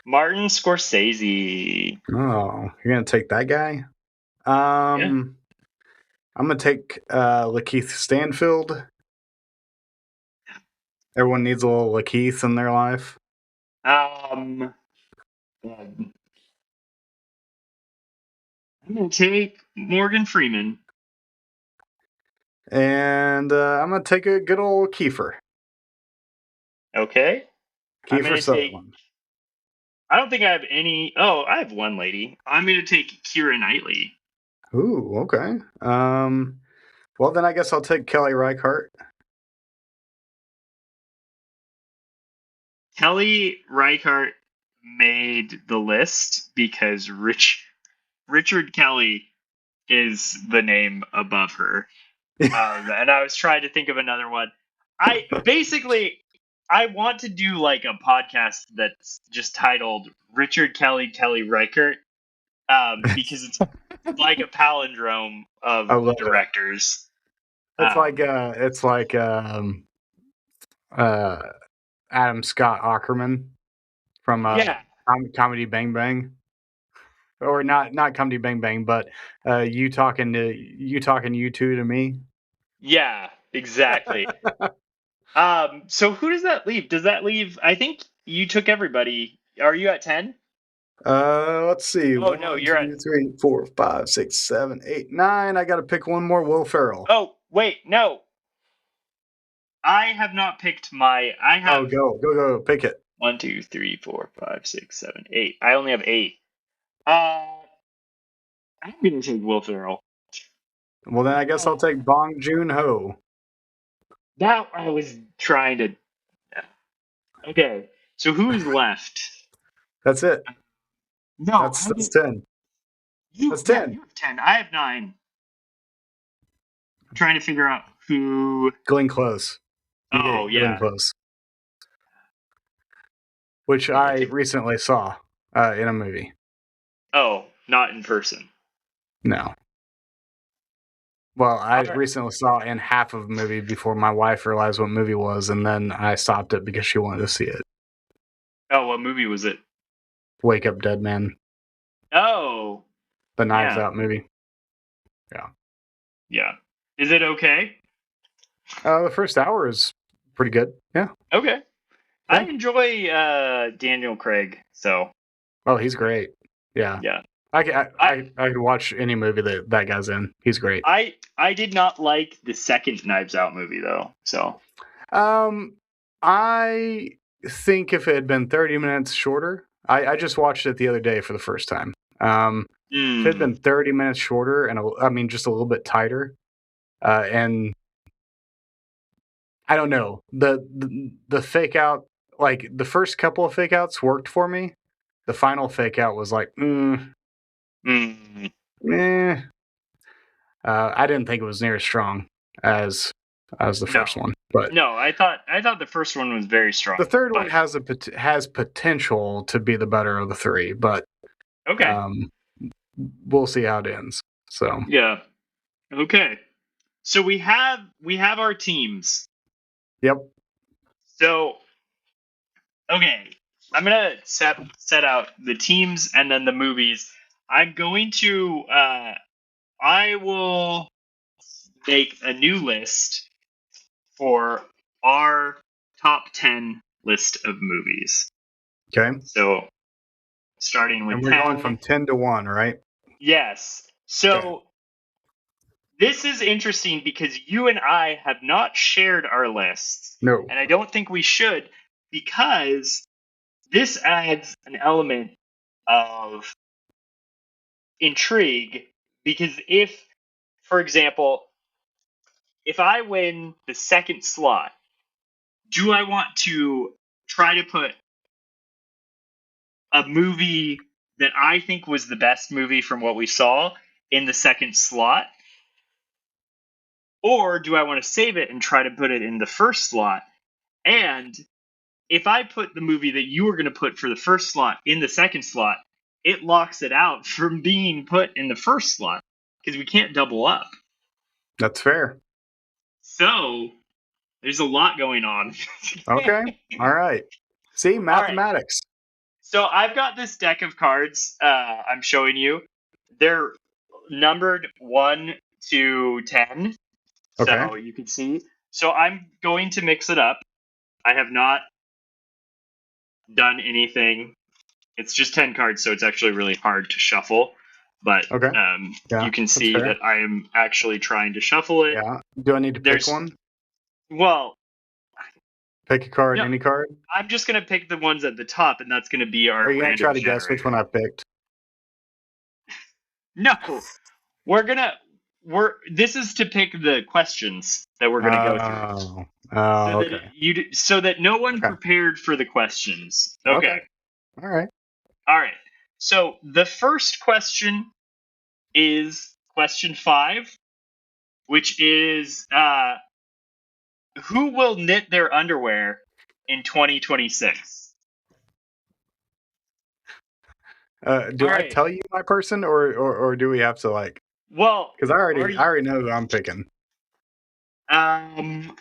Martin Scorsese. Oh, you're gonna take that guy? Yeah. I'm gonna take Lakeith Stanfield. Everyone needs a little Lakeith in their life. Um. I'm gonna take Morgan Freeman. And I'm going to take a good old Kiefer. Okay. I'm Kiefer gonna take. Sutherland. I don't think I have any. Oh, I have one lady. I'm gonna take Keira Knightley. Ooh, okay. Well, then I guess I'll take Kelly Reichardt. Kelly Reichardt made the list because Richard Kelly is the name above her. And I was trying to think of another one. I want to do like a podcast that's just titled Richard Kelly, Kelly Reichardt, because it's like a palindrome I of love it. directors. It's like uh, Adam Scott Ackerman from Yeah, Comedy Bang Bang, or not Comedy Bang Bang, but you talking you two to me. yeah, exactly. So who does that leave? Does that leave? I think you took everybody. Are you at 10? Let's see. Oh no, One, you're at. two, three, 4, 5, 6, 7, 8, 9. I got to pick one more. Will Ferrell. Oh wait, no. I have not picked my. I Oh, have go, pick it. 1, 2, 3, 4, 5, 6, 7, 8. I only have 8. Uh, I'm gonna take Will Ferrell. Well, then I guess I'll take Bong Joon Ho. That I was trying to. Okay, so who's left? That's it. No, That's 10. you. That's Yeah, 10. you have 10. I have 9. I'm trying to figure out who. Glenn Close. You Oh get Glenn yeah. Close, which I'm gonna I take. recently saw in a movie. Oh, not in person. No. Well, I All right. recently saw in half of a movie before my wife realized what movie was, and then I stopped it because she wanted to see it. Oh, what movie was it? Wake Up Dead Man, Oh, the Knives yeah, Out movie. Yeah. yeah. Is it okay? The first hour is pretty good. Yeah. Okay. I Yeah. enjoy Daniel Craig, so Oh, he's great. Yeah. yeah. I could watch any movie that guy's in. He's great. I did not like the second Knives Out movie though. So I think if it had been 30 minutes shorter, I just watched it the other day for the first time. If it had been 30 minutes shorter and I mean just a little bit tighter, and I don't know the fake out, like the first couple of fake outs worked for me. The final fake out was like, eh. I didn't think it was near as strong as the first one, but no, I thought the first one was very strong. the third one but- has potential to be the better of the three, but Okay. We'll see how it ends. So Yeah. Okay. So we have our teams. yep. So okay, I'm gonna set out the teams and then the movies. I'm going to I will make a new list for our top 10 list of movies. Okay. So starting with And we're 10. going from 10 to 1, right? Yes. So Okay. this is interesting because you and I have not shared our lists. No. And I don't think we should, because this adds an element of intrigue. Because if, for example, if I win the second slot, do I want to try to put a movie that I think was the best movie from what we saw in the second slot? Or do I want to save it and try to put it in the first slot? And if I put the movie that you were going to put for the first slot in the second slot, it locks it out from being put in the first slot because we can't double up. That's fair. So there's a lot going on. Okay. All right. See, mathematics. So I've got this deck of cards I'm showing you. They're numbered 1 to 10. Okay. So you can see. So I'm going to mix it up. I have not done anything. It's just 10 cards, so it's actually really hard to shuffle. but Okay. Yeah, you can that's see fair. that I am actually trying to shuffle it. Yeah. Do I need to pick one? Well, Pick a card, no, any card? I'm just gonna pick the ones at the top, and that's gonna be our Are you gonna random try to guess which one generator. I picked? No, this is to pick the questions that we're gonna go through, Oh. so Oh, that okay. so that no one Okay. prepared for the questions. Okay. Okay. All right. All right. So the first question is question 5, which is who will knit their underwear in 2026? Do All I right. tell you my person, or do we have to like? Well, Because I already know who I'm picking. um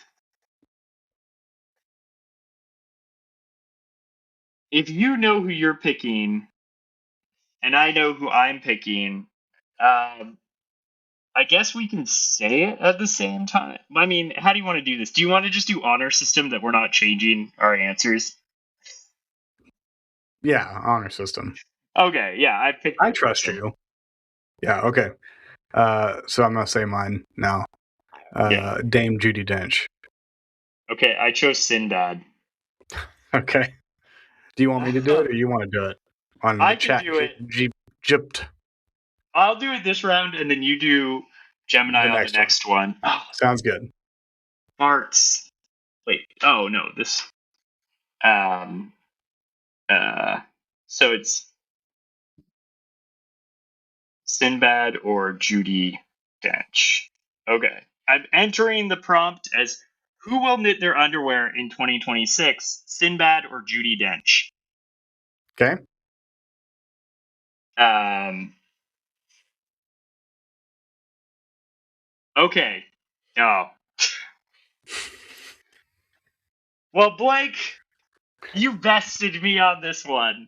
if you know who you're picking and I know who I'm picking, um I guess we can say it at the same time. I mean, how do you want to do this? Do you want to just do honor system that we're not changing our answers? Yeah, honor system. Okay, yeah, I picked I the trust person. you. Yeah. Okay. So I'm gonna say mine now. Yeah. Dame Judi Dench. Okay, I chose Sinbad. Okay. Do you want me to do it, or you want to do it on the I can chat? do it. Gypt I'll do it this round, and then you do Gemini the on the next one. next one. Oh, Sounds good. farts. Wait. Oh no, this. Um. So it's Sinbad or Judy Dench. Okay. I'm entering the prompt as who will knit their underwear in 2026, Sinbad or Judy Dench? Okay. Um. Okay. Oh. Well, Blake, you bested me on this one.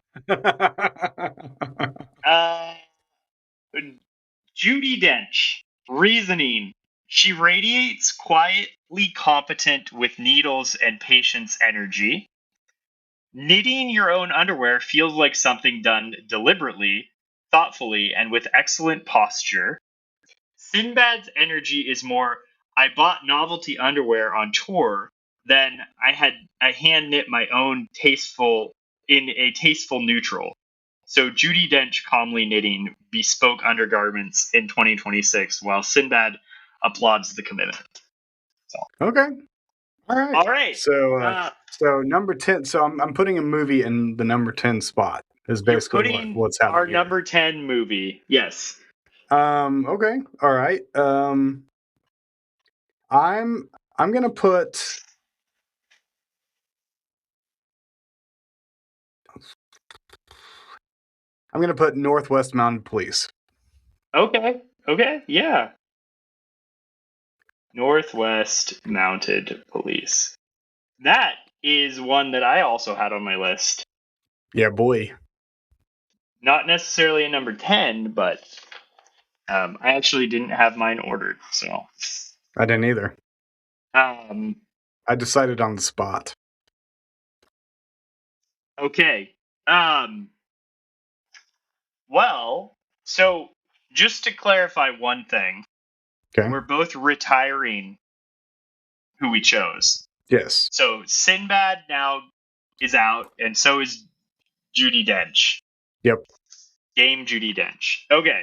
Uh, Judy Dench. Reasoning. She radiates quietly competent with needles and patience energy. Knitting your own underwear feels like something done deliberately, thoughtfully, and with excellent posture. Sinbad's energy is more, I bought novelty underwear on tour, then I hand knit my own in a tasteful neutral. So Judy Dench calmly knitting bespoke undergarments in 2026, while Sinbad applauds the commitment. Okay. All right. All right. So number 10. So I'm putting a movie in the number 10 spot. Is You're basically putting what's our happening here. number 10 movie. Yes. Okay. All right. I'm gonna put. I'm gonna put Northwest Mounted Police. Okay. Okay. Yeah. Northwest Mounted Police. That is one that I also had on my list. Yeah, boy. Not necessarily a number 10, but I actually didn't have mine ordered. So, I didn't either. um, I decided on the spot. okay. Um, well, so just to clarify one thing, Okay. we're both retiring who we chose. Yes. So Sinbad now is out, and so is Judy Dench. Yep. Dame Judy Dench. Okay.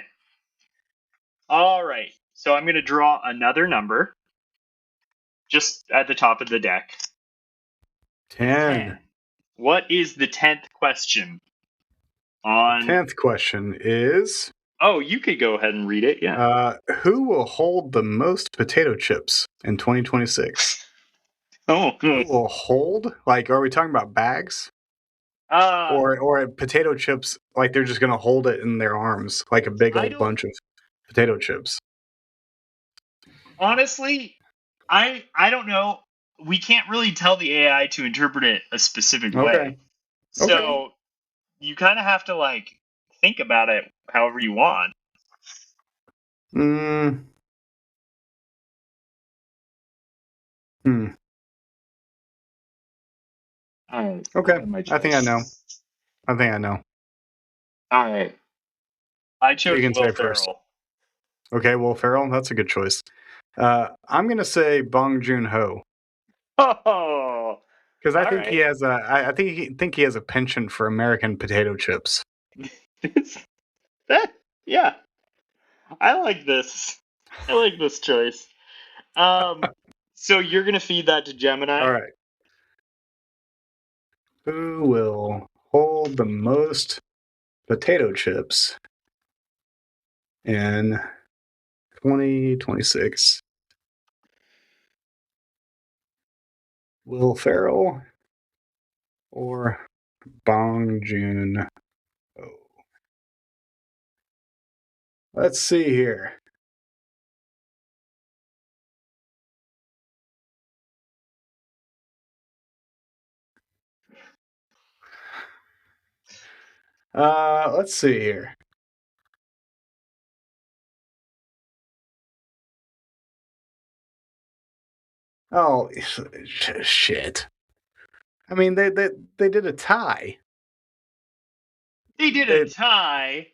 All right. So I'm going to draw another number just at the top of the deck. 10. What is the 10th question? On 10th question is Oh, you could go ahead and read it. Yeah. who will hold the most potato chips in 2026? Oh. Who will hold? Like, are we talking about bags? Or potato chips, like they're just gonna hold it in their arms, like a big I old don't bunch of potato chips. honestly. I don't know. We can't really tell the AI to interpret it a specific Okay. way. Okay. So you kind of have to like think about it however you want. Mm. Hmm. All right. Okay. I have my I think I know. choice. I think I know. All right. I You chose can Will say first. Ferrell. Okay, Will Ferrell. That's a good choice. I'm gonna say Bong Joon-ho Oh, because I all think he right. has think he has a penchant for American potato chips. Yeah, I like this. I like this choice. So you're gonna feed that to Gemini? All right. Who will hold the most potato chips in 2026? Will Ferrell or Bong Joon-ho? Let's see here. Let's see here. Oh, shit. I mean, they did a tie. They did a They, tie.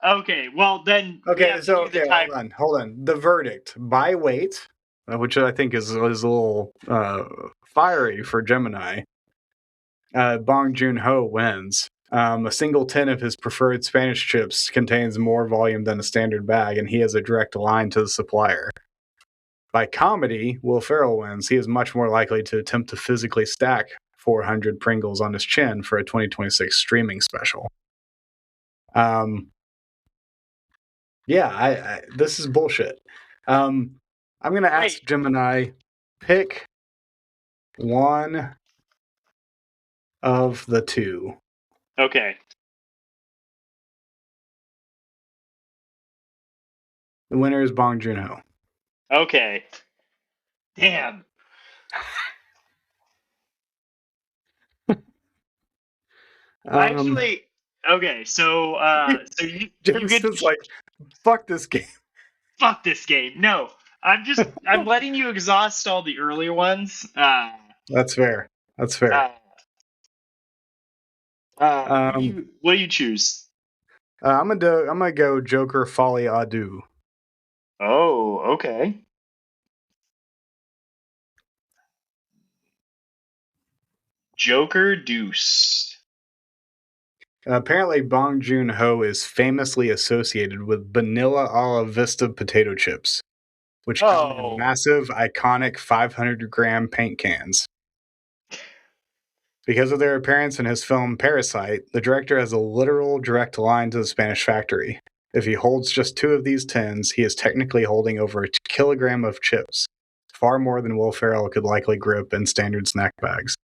Okay, well then we okay, have to so do the okay, time. hold on. The verdict by weight, which I think is a little fiery for Gemini. Bong Joon-ho wins. A single tin of his preferred Spanish chips contains more volume than a standard bag, and he has a direct line to the supplier. By comedy, Will Ferrell wins. He is much more likely to attempt to physically stack 400 Pringles on his chin for a 2026 streaming special. Yeah, this is bullshit. I'm gonna ask Wait. Gemini, pick one of the two. Okay. The winner is Bong Joon-ho. Okay. Damn. Um, Actually, okay. So, so you get Jameson's like, fuck this game. fuck this game. No, I'm letting you exhaust all the earlier ones. That's fair. That's fair. Uh, Um, what do you choose? I'm gonna go Joker Folly Adu. Oh, okay. Joker Deuce. Apparently, Bong Joon-ho is famously associated with Vanilla Alla Vista potato chips, which come in Oh, massive, iconic 500-gram paint cans. Because of their appearance in his film Parasite, the director has a literal direct line to the Spanish factory. If he holds just two of these tins, he is technically holding over a kilogram of chips, far more than Will Ferrell could likely grip in standard snack bags.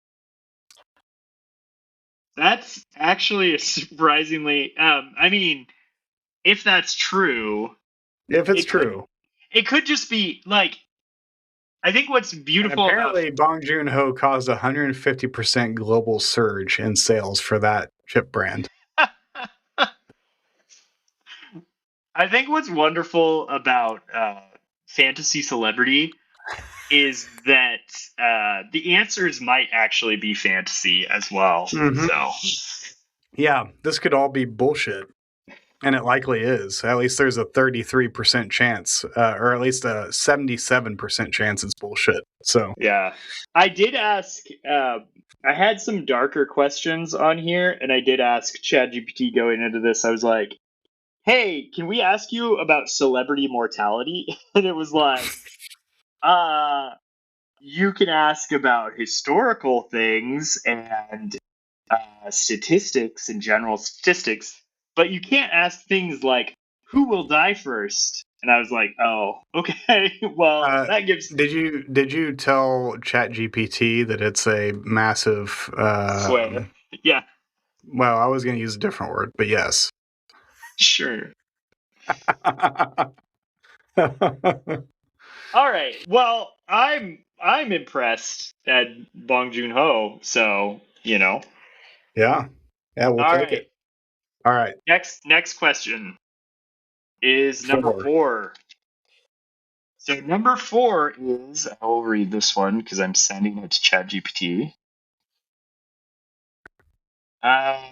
that's actually a surprisingly. I mean, if that's true, If it's it could true. it could just be like. I think what's And beautiful about. apparently, Bong Joon-ho caused a 150% global surge in sales for that chip brand. I think what's wonderful about fantasy celebrity is that the answers might actually be fantasy as well. Mm-hmm. So Yeah, this could all be bullshit. And it likely is. At least there's a 33% chance, or at least a 77% chance it's bullshit. So, yeah, I did ask. I had some darker questions on here, and I did ask ChatGPT going into this. I was like, "Hey, can we ask you about celebrity mortality?" And it was like, "Uh, you can ask about historical things and statistics and general statistics, but you can't ask things like who will die first." And I was like, "Oh, okay. Well, uh, that gives did you tell ChatGPT that it's a massive? swear." Yeah, Well, I was going to use a different word, but yes. sure. All right. Well, I'm impressed at Bong Joon Ho. So Yeah, yeah, we'll All take it. right. All right, Next question is number 4. 4. So number 4 is, I will read this one because I'm sending it to ChatGPT. Uh,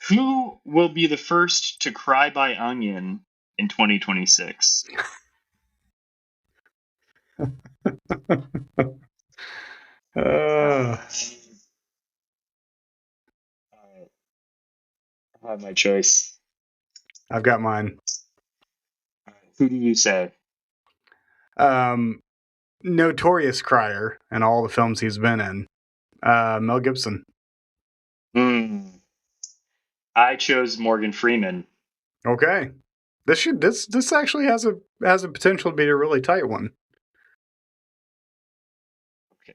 Who will be the first to cry by onion in 2026? Uh, I have my choice. I've got mine. Who do you say? Notorious crier in all the films he's been in. Mel Gibson. I chose Morgan Freeman. Okay. This actually has a potential to be a really tight one. Okay.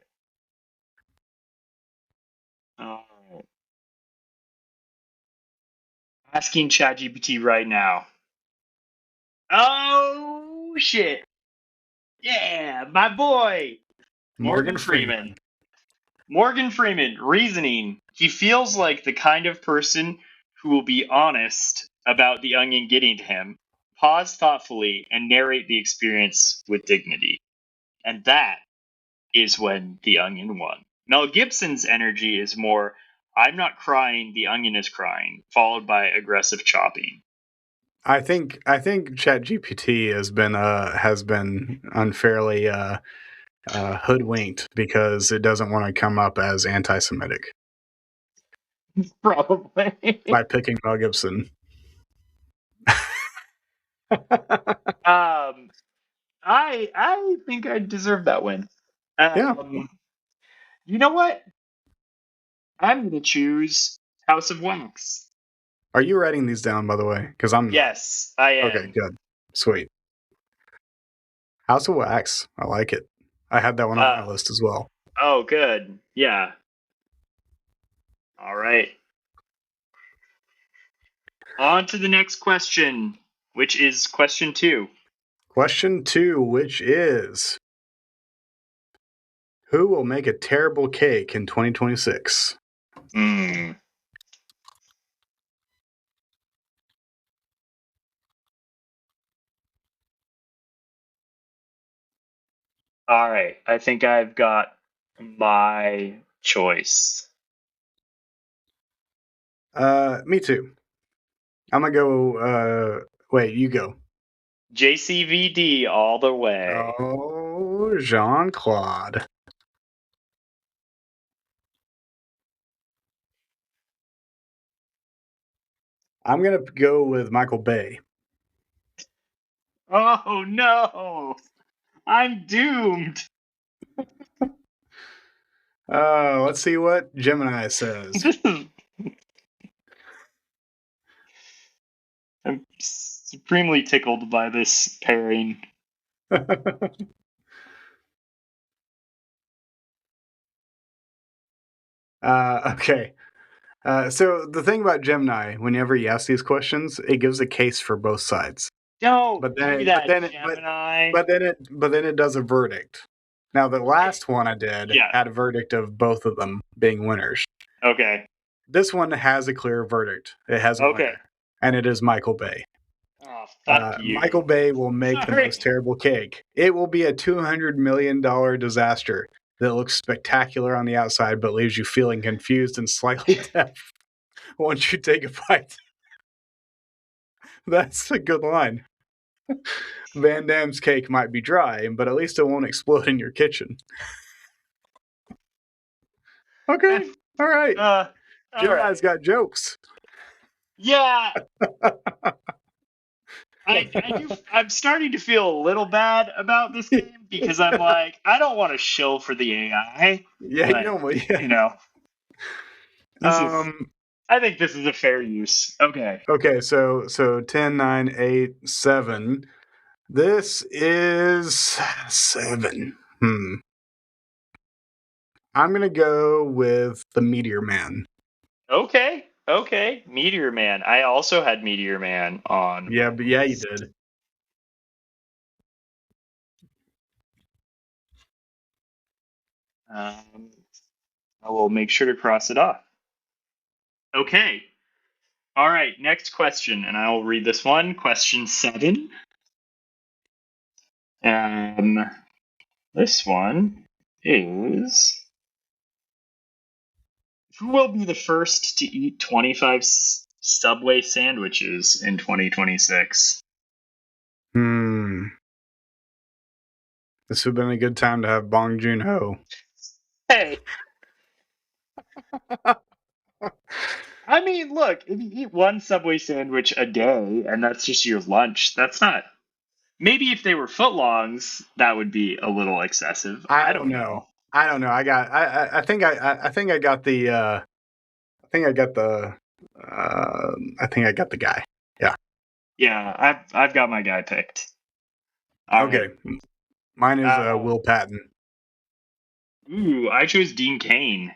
All right. Asking ChatGPT right now. Oh shit! Yeah, my boy, Morgan Freeman. Morgan Freeman, reasoning. He feels like the kind of person who will be honest about the onion getting to him, pause thoughtfully, and narrate the experience with dignity. And that is when the onion won. Mel Gibson's energy is more, I'm not crying, the onion is crying, followed by aggressive chopping. I think ChatGPT has been unfairly hoodwinked because it doesn't want to come up as anti-Semitic Probably. by picking Mel Gibson. I think I deserve that win. Yeah. You know what? I'm gonna choose House of Wax. Are you writing these down, by the way? Because I'm not. Yes, I Okay, am. good. Sweet. House of Wax. I like it. I had that one on my list as well. Oh, good. Yeah. All right. On to the next question, which is question 2. Question 2, which is who will make a terrible cake in 2026? All right. I think I've got my choice. Me too. I'm gonna go. Wait, you go. JCVD all the way. Oh, Jean Claude. I'm gonna go with Michael Bay. Oh no! I'm doomed. Let's see what Gemini says. I'm supremely tickled by this pairing. Okay. So the thing about Gemini, whenever you ask these questions, it gives a case for both sides. Don't But then do it, but that, then it, Gemini. but then it does a verdict. Now the last one I did Yeah. had a verdict of both of them being winners. Okay. This one has a clear verdict. It has a Okay. winner, and it is Michael Bay. Oh, fuck you. Michael Bay will make the Sorry. most terrible cake. It will be a $200 million disaster that looks spectacular on the outside, but leaves you feeling confused and slightly deaf once you take a bite. That's a good line. Van Damme's cake might be dry, but at least it won't explode in your kitchen. Okay, all right. All Gemini's right. got jokes. Yeah. I do. I'm starting to feel a little bad about this game because I'm like, I don't want to shill for the AI. Yeah, But, you know, yeah. This is. I think this is a fair use. Okay. Okay, so 10, 9, 8, 7. This is 7. I'm gonna go with the Meteor Man. Okay. Okay. Meteor Man. I also had Meteor Man on. Yeah, but yeah, you did. I will make sure to cross it off. Okay. All right. Next question, and I will read this one. Question 7. This one is: who will be the first to eat 25 Subway sandwiches in 2026. This would have been a good time to have Bong Joon-ho. Hey. I mean, look, if you eat one Subway sandwich a day and that's just your lunch, that's not. Maybe if they were footlongs, that would be a little excessive. I don't know. I don't know. I think I got the guy. Yeah. Yeah, I've got my guy picked. All Okay. right. Mine is Will Patton. Ooh, I chose Dean Cain.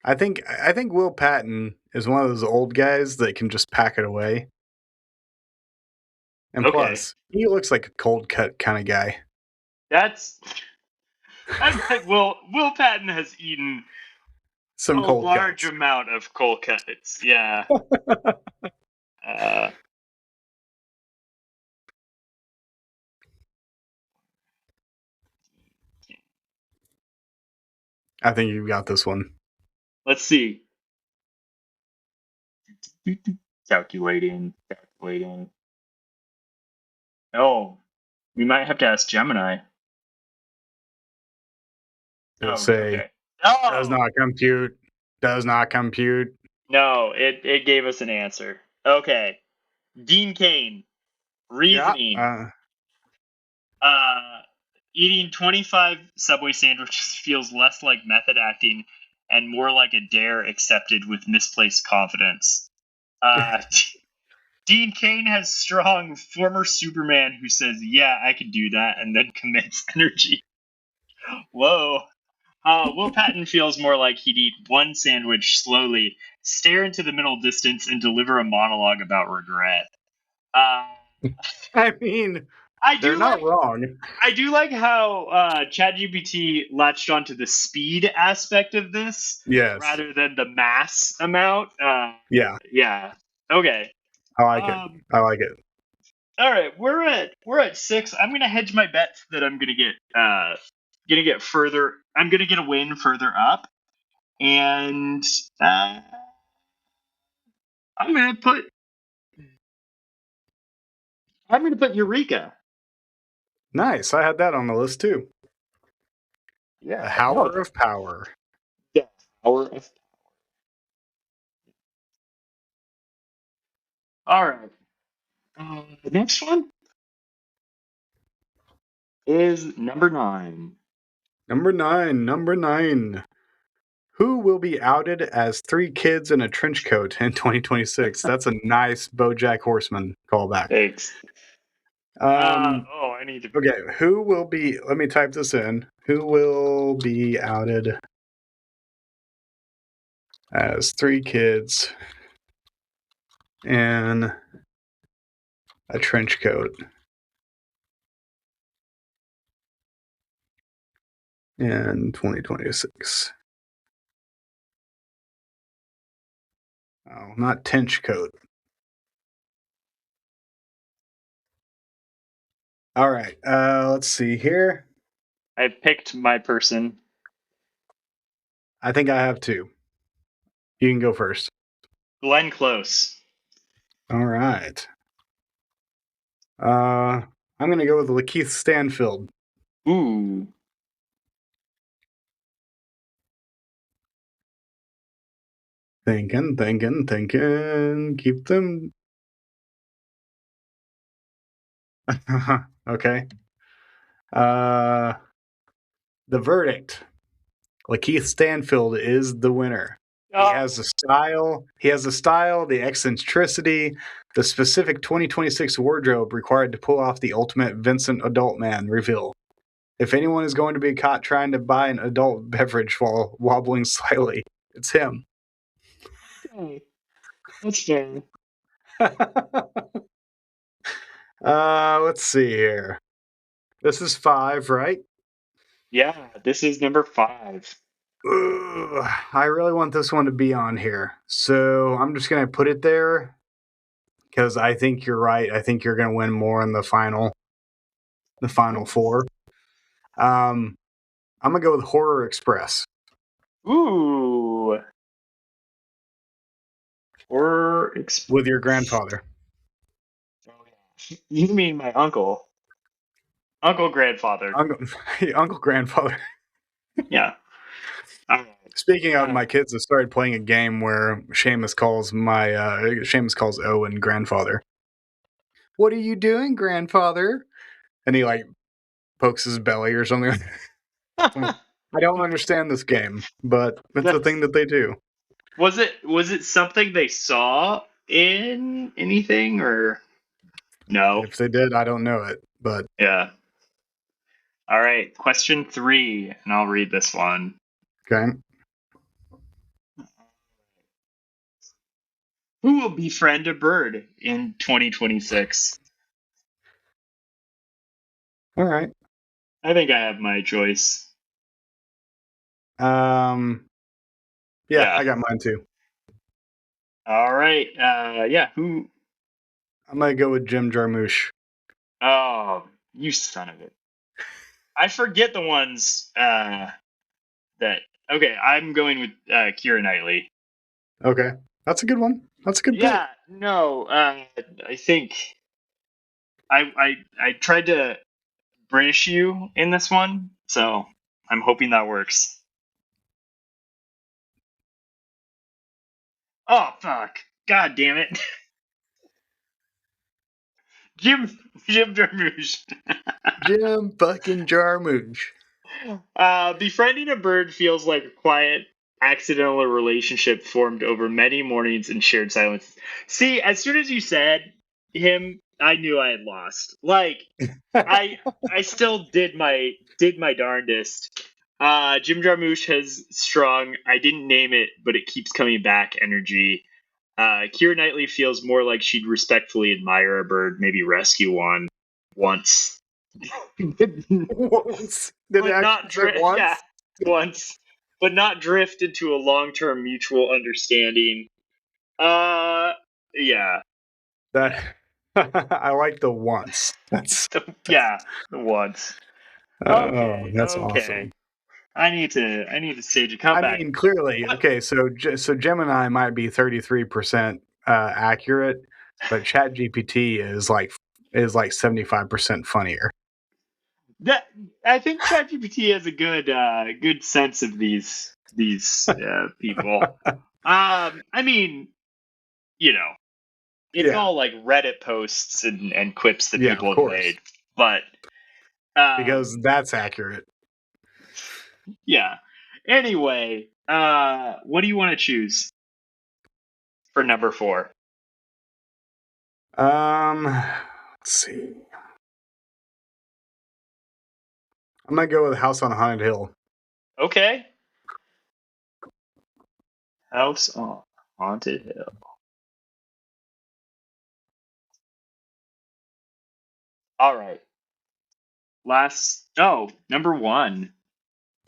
I think Will Patton is one of those old guys that can just pack it away. And Okay. plus, he looks like a cold cut kind of guy. Will Patton has eaten Some a cold large cuts. amount of cold cuts. Yeah. I think you've got this one. Let's see. Calculating. Oh, we might have to ask Gemini. It'll Oh, say, okay. Oh! does not compute. Does not compute. No, it gave us an answer. Okay. Dean Cain. Reasoning. Yeah. Eating 25 Subway sandwiches feels less like method acting and more like a dare accepted with misplaced confidence. Dean Cain has strong former Superman who says, yeah, I can do that, and then commits energy. Whoa. Will Patton feels more like he'd eat one sandwich slowly, stare into the middle distance, and deliver a monologue about regret. I mean, they're not wrong. I do like how ChatGPT latched onto the speed aspect of this, Yes. rather than the mass amount. Yeah. Yeah. Okay. I like it. I like it. All right, we're at 6. I'm gonna hedge my bets that I'm gonna get further. I'm gonna get a win further up, and I'm gonna put Eureka. Nice. I had that on the list too. Yeah, The Hour of Power. Yeah, Hour of Power. All right. The next one is number 9. Number 9. Who will be outed as 3 kids in a trench coat in 2026? That's a nice BoJack Horseman callback. Thanks. I need to. Okay, who will be? Let me type this in. Who will be outed as 3 kids in a trench coat in 2026? Oh, not trench coat. All right. Let's see here. I picked my person. I think I have 2. You can go first. Glenn Close. All right. I'm gonna go with Lakeith Stanfield. Ooh. Thinking. Keep them. Okay. The verdict. Lakeith Stanfield is the winner. Oh. He has the style. The eccentricity, the specific 2026 wardrobe required to pull off the ultimate Vincent adult man reveal. If anyone is going to be caught trying to buy an adult beverage while wobbling slightly, it's him. Okay. That's fair. Let's see here. This is 5, right? Yeah, this is number 5. Ugh, I really want this one to be on here. So I'm just going to put it there because I think you're right. I think you're going to win more in the final 4. I'm going to go with Horror Express. Ooh. Or with your grandfather. You mean my uncle? Uncle grandfather. Uncle grandfather. Yeah. All right. Speaking of, my kids have started playing a game where Seamus calls Owen grandfather. What are you doing, grandfather? And he like pokes his belly or something. I don't understand this game, but it's a thing that they do. Was it something they saw in anything or no? If they did, I don't know it, but Yeah. All right. Question 3, and I'll read this one. okay. Who will befriend a bird in 2026? All right. I think I have my choice. Yeah, I got mine too. All right. Yeah. Who? I'm gonna go with Jim Jarmusch. Oh, you son of it! I forget the ones that. Okay, I'm going with Keira Knightley. Okay, that's a good one. That's a good Yeah. pick. No. I think I tried to British you in this one, so I'm hoping that works. Oh fuck! God damn it! Jim Jarmusch. Jim fucking Jarmusch. Befriending a bird feels like a quiet, accidental relationship formed over many mornings and shared silence. See, as soon as you said him, I knew I had lost. Like, I still did my darndest. Jim Jarmusch has strong. I didn't name it, but it keeps coming back. Energy. Keira Knightley feels more like she'd respectfully admire a bird, maybe rescue one once. Once. Did it But actually not say drift. once? Yeah, once, but not drift into a long-term mutual understanding. Yeah, That I like the once. That's yeah, the once. oh, Okay, that's okay. awesome. I need to stage a I comeback. mean, clearly, What? okay. So Gemini might be 33% accurate, but ChatGPT is like 75% funnier. That I think ChatGPT has a good sense of these people. I mean, you know, it's Yeah, all like Reddit posts and quips that yeah, of people have course, made, but um, because that's accurate. yeah. Anyway, what do you want to choose for number 4? Let's see. I'm gonna go with House on Haunted Hill. Okay. House on Haunted Hill. All right. Number 1.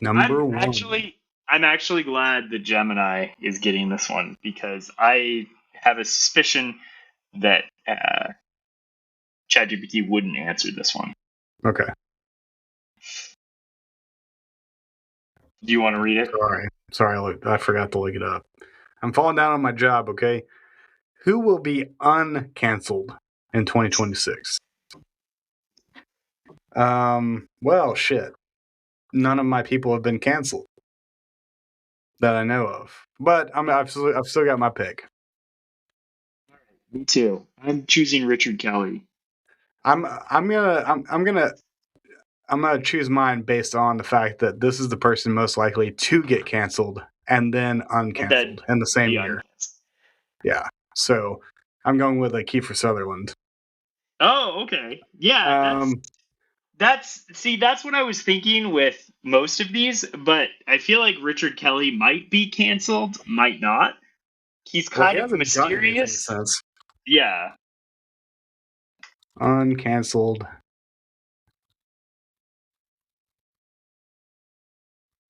I'm Number one. actually I'm actually glad that Gemini is getting this one because I have a suspicion that ChatGPT wouldn't answer this one. Okay, Do you want to read it? sorry. I forgot to look it up. I'm falling down on my job. Okay, who will be uncanceled in 2026? Well, shit. None of my people have been canceled that I know of. But I've still got my pick. Me too. I'm choosing Richard Kelly. I'm gonna choose mine based on the fact that this is the person most likely to get canceled and then And then uncanceled in the same be year. uncanceled. Yeah. So I'm going with Kiefer Sutherland. Oh, okay. Yeah, Um, that's what I was thinking with most of these, but I feel like Richard Kelly might be canceled, might not. He's well, he kind of hasn't done anything mysterious. since Yeah. uncanceled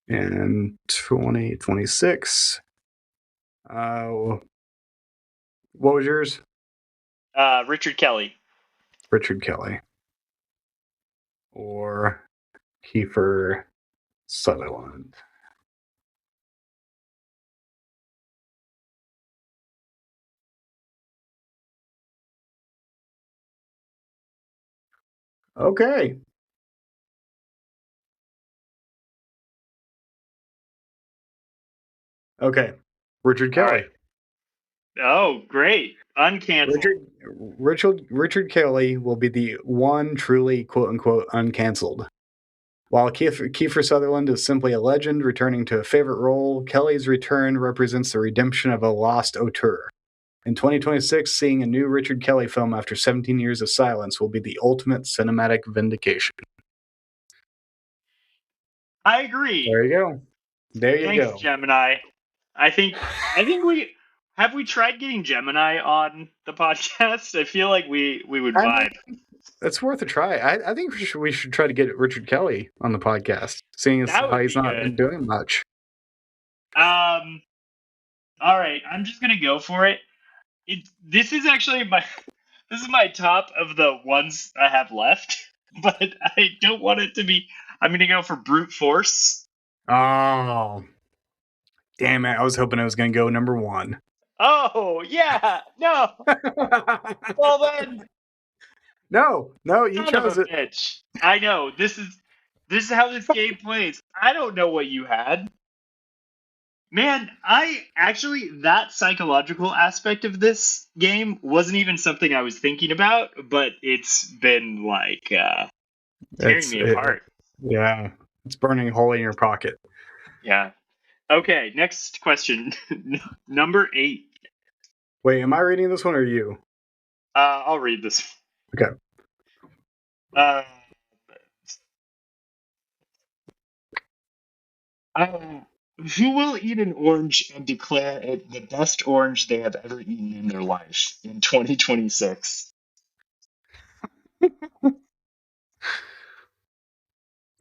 in 2026. What was yours? Richard Kelly. Richard Kelly or Kiefer Sutherland. Okay. Okay. Richard All Kelly. right. Oh, great. Uncanceled. Richard Kelly will be the one truly quote unquote uncancelled. While Kiefer Sutherland is simply a legend returning to a favorite role, Kelly's return represents the redemption of a lost auteur. In 2026, seeing a new Richard Kelly film after 17 years of silence will be the ultimate cinematic vindication. I agree. There you go. There you Thanks, go. Gemini. I think we tried getting Gemini on the podcast. I feel like we would I mean, vibe. it's worth a try. I think we should try to get Richard Kelly on the podcast, seeing as That how would he's be not been good. doing much. All right, I'm just gonna go for it. This is actually my top of the ones I have left, but I don't want it to be. I'm gonna go for brute force. Oh, damn it! I was hoping I was going to go number one. Oh yeah, no. Well then, No, you son of a chose it. bitch. I know this is how this game plays. I don't know what you had. Man, I actually that psychological aspect of this game wasn't even something I was thinking about, but it's been like tearing It's me apart. yeah, it's burning a hole in your pocket. Yeah. Okay, next question. Number 8. Wait, am I reading this one or you? I'll read this. Okay. Uh, uh, who will eat an orange and declare it the best orange they have ever eaten in their life in 2026?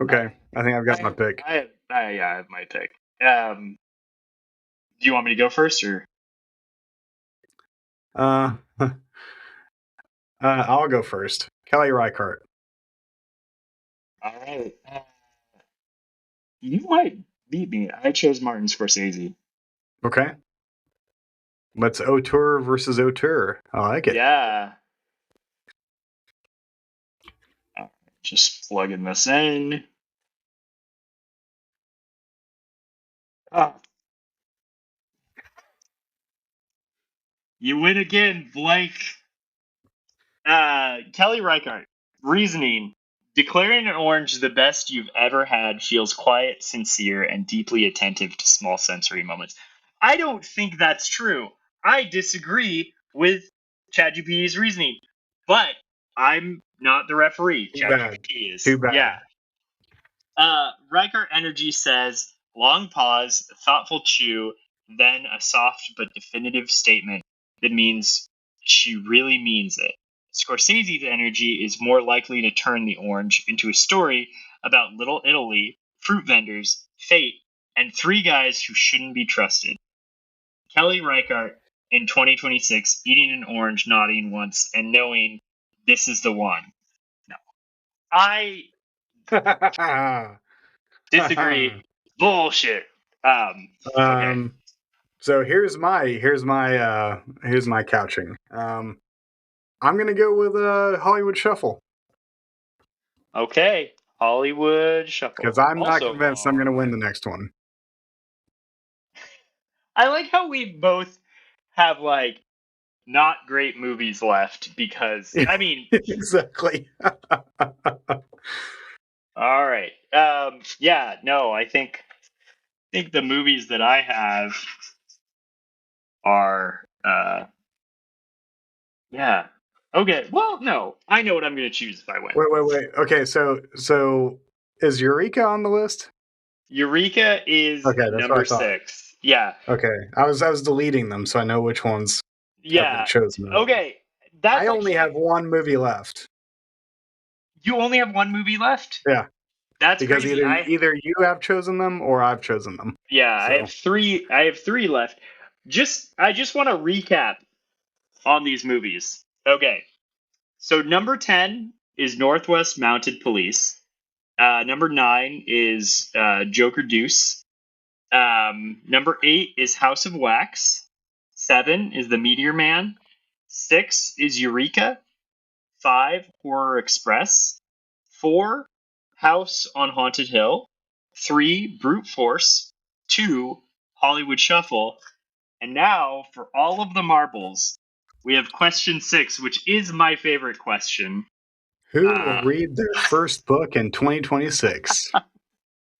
Okay. I, I think I've got my I, pick. yeah, I have my pick. Do you want me to go first or? I'll go first. Kelly Reichardt. All right. You might beat me. I chose Martin Scorsese. Okay. Let's auteur versus auteur. I like it. Yeah. All right, just plugging this in. Oh, you win again, Blake. Kelly Reichardt. Reasoning. Declaring an orange the best you've ever had feels quiet, sincere, and deeply attentive to small sensory moments. I don't think that's true. I disagree with ChatGPT's reasoning, but I'm not the referee. Too bad. ChatGPT is. Too bad. Yeah. Riker Energy says long pause, thoughtful chew, then a soft but definitive statement that means she really means it. Scorsese's energy is more likely to turn the orange into a story about Little Italy, fruit vendors, fate, and 3 guys who shouldn't be trusted. Kelly Reichardt in 2026 eating an orange, nodding once, and knowing this is the one. No. I disagree. Bullshit. Okay. So here's my couching. I'm gonna go with Hollywood Shuffle Okay. Hollywood Shuffle. because I'm not Also, convinced I'm gonna win the next one. I like how we both have like not great movies left because I mean, Exactly. all right. Yeah, no, I think the movies that I have are yeah. Okay. Well, no. I know what I'm going to choose if I win. Wait. Okay, so is Eureka on the list? Eureka is Okay, that's what I number thought. 6. Yeah. Okay, I was deleting them, so I know which ones have been Yeah. chosen. Already. Okay. That's I only actually have one movie left. you only have one movie left? Yeah, That's because crazy. either you have chosen them or I've chosen them. Yeah, I So have 3 left. I just want to recap on these movies. Okay. So number 10 is Northwest Mounted Police. Number 9 is Joker Deuce. Number 8 is House of Wax. 7 is The Meteor Man. 6 is Eureka. 5, Horror Express. 4, House on Haunted Hill. 3, Brute Force. 2, Hollywood Shuffle. And now, for all of the marbles, we have question 6, which is my favorite question. Who will read their first book in 2026?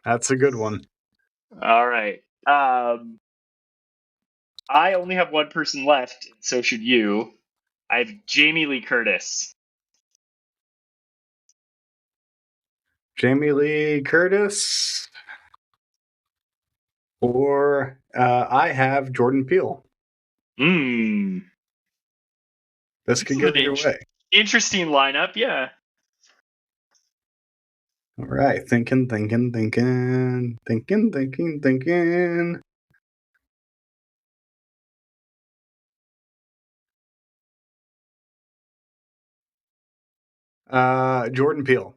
That's a good one. All right. I only have one person left, and so should you. I have Jamie Lee Curtis. Jamie Lee Curtis, or I have Jordan Peele. This could go either way. Interesting lineup, yeah. All right, thinking. Jordan Peele.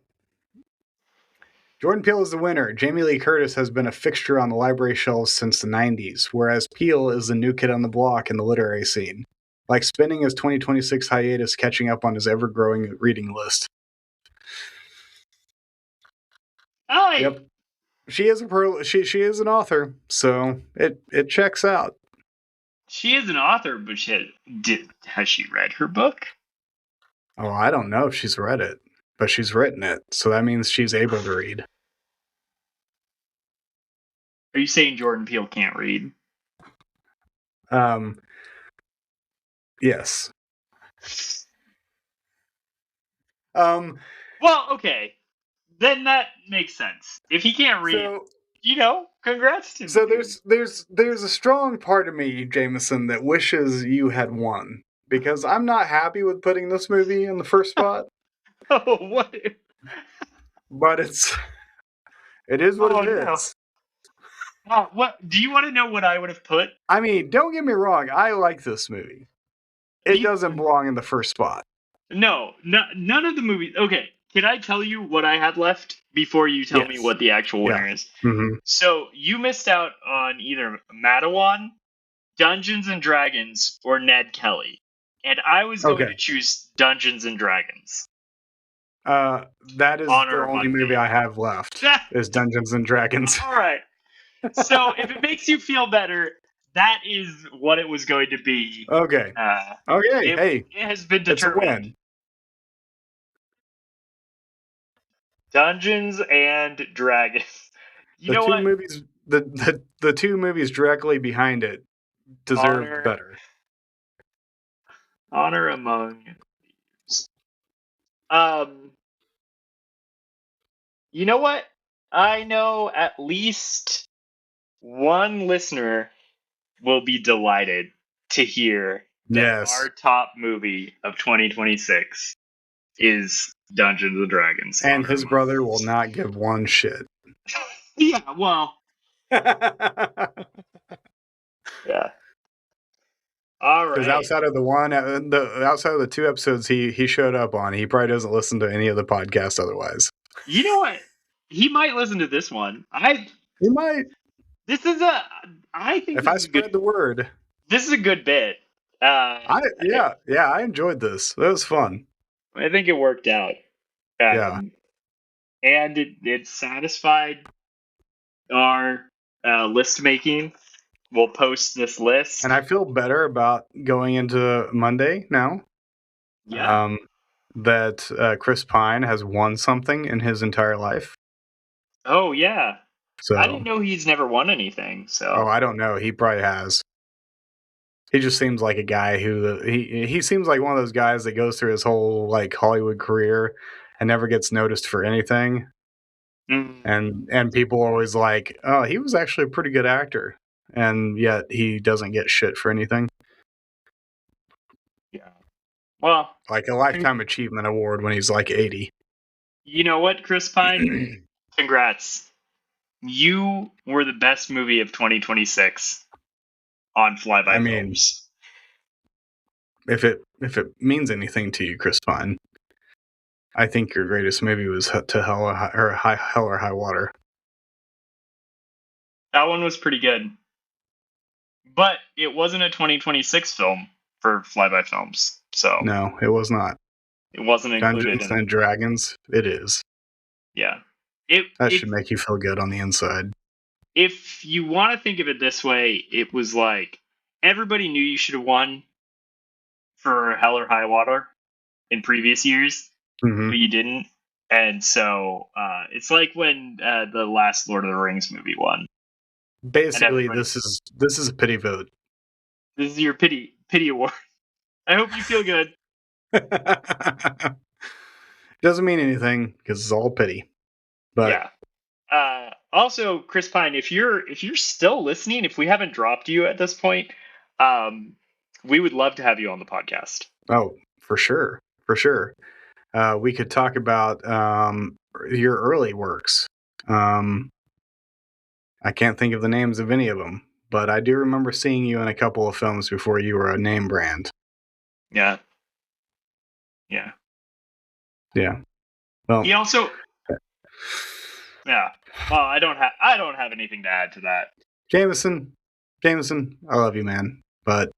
Jordan Peele is the winner. Jamie Lee Curtis has been a fixture on the library shelves since the 90s, whereas Peele is the new kid on the block in the literary scene, like spending his 2026 hiatus catching up on his ever-growing reading list. Yep. She is she is an author, so it checks out. She is an author, but has she read her book? Oh, I don't know if she's read it, but she's written it, so that means she's able to read. Are you saying Jordan Peele can't read? Yes. Well, okay. Then that makes sense. If he can't read, congrats to him. So there's a strong part of me, Jamison, that wishes you had won. Because I'm not happy with putting this movie in the first spot. Oh, what? But it is what it is. What do you want to know what I would have put? I mean, don't get me wrong, I like this movie. It doesn't belong in the first spot. No, none of the movies. Okay, can I tell you what I had left before you tell me what the actual winner is? Mm-hmm. So you missed out on either Madawan, Dungeons and Dragons, or Ned Kelly. And I was going to choose Dungeons and Dragons. That is the only movie I have left, is Dungeons and Dragons. All right. So if it makes you feel better, that is what it was going to be. Okay. It has been determined. It's a win. Dungeons and Dragons. The two movies directly behind it deserve better. Honor Among Thieves. You know what? I know at least one listener will be delighted to hear that our top movie of 2026 is Dungeons and Dragons. And his brother will not give one shit. Yeah, well. Yeah. All right. Because outside of the 2 episodes he showed up on, he probably doesn't listen to any of the podcasts otherwise. You know what? He might listen to this one. He might. I think if I spread the word. This is a good bit. I enjoyed this. That was fun. I think it worked out. And it satisfied our list making. We'll post this list. And I feel better about going into Monday now. Yeah. That Chris Pine has won something in his entire life. Oh, yeah. So I didn't know he's never won anything. So. Oh, I don't know. He probably has. He just seems like a guy who he seems like one of those guys that goes through his whole like Hollywood career and never gets noticed for anything. And people are always like, oh, he was actually a pretty good actor, and yet he doesn't get shit for anything. Yeah. Well, like a lifetime achievement award when he's like 80. You know what, Chris Pine? Congrats. You were the best movie of 2026 on Flyby Films. If it means anything to you, Chris Pine, I think your greatest movie was To Hell or High Water. That one was pretty good. But it wasn't a 2026 film for Flyby Films. So no, it was not. It wasn't included. Dungeons and Dragons, it is. Yeah. That should make you feel good on the inside. If you want to think of it this way, it was like everybody knew you should have won for Hell or High Water in previous years, Hmm. but you didn't. And so it's like when the last Lord of the Rings movie won. Basically, this is a pity vote. This is your pity award. I hope you feel good. Doesn't mean anything because it's all pity. But yeah. Also, Chris Pine, if you're still listening, if we haven't dropped you at this point, we would love to have you on the podcast. Oh, for sure, for sure. We could talk about your early works. I can't think of the names of any of them, but I do remember seeing you in a couple of films before you were a name brand. Yeah. Yeah. Yeah. Well, he also. Yeah. Well, I don't have anything to add to that. Jamison, I love you, man, but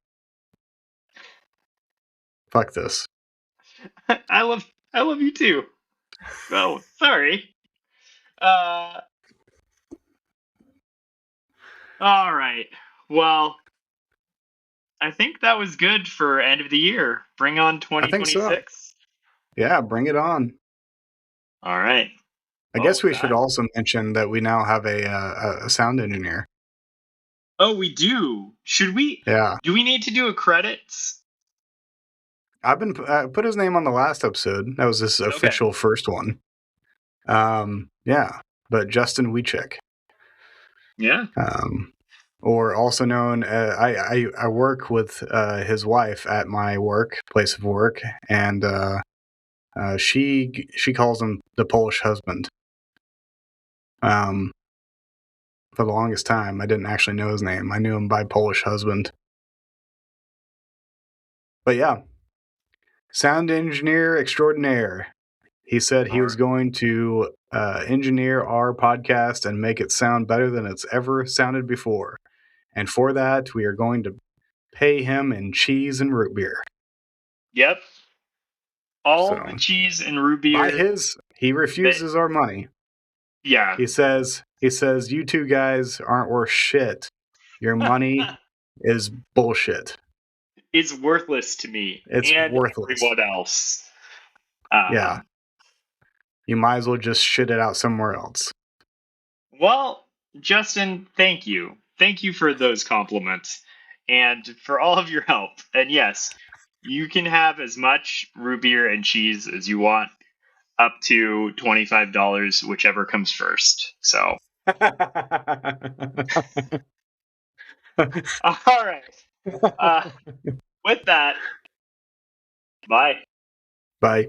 fuck this. I love you too. Oh, sorry. All right. Well, I think that was good for end of the year. Bring on 2026. I think so. Yeah, bring it on. All right. I guess we should also mention that we now have a sound engineer. Oh, we do. Should we? Yeah. Do we need to do a credits? I've been put his name on the last episode. That was his official first one. Yeah, but Justin Wiechek. Yeah. Or also known, I work with his wife at my place of work, and she calls him the Polish husband. For the longest time, I didn't actually know his name. I knew him by Polish husband. But yeah, sound engineer extraordinaire. He said he was going to engineer our podcast and make it sound better than it's ever sounded before. And for that, we are going to pay him in cheese and root beer. Yep. All the cheese and root beer. He refuses our money. Yeah. He says, you two guys aren't worth shit. Your money is bullshit. It's worthless to me. It's and worthless. Everyone else. Yeah. You might as well just shit it out somewhere else. Well, Justin, thank you. Thank you for those compliments and for all of your help. And yes, you can have as much root beer and cheese as you want, up to $25, whichever comes first. So. All right. With that, bye. Bye.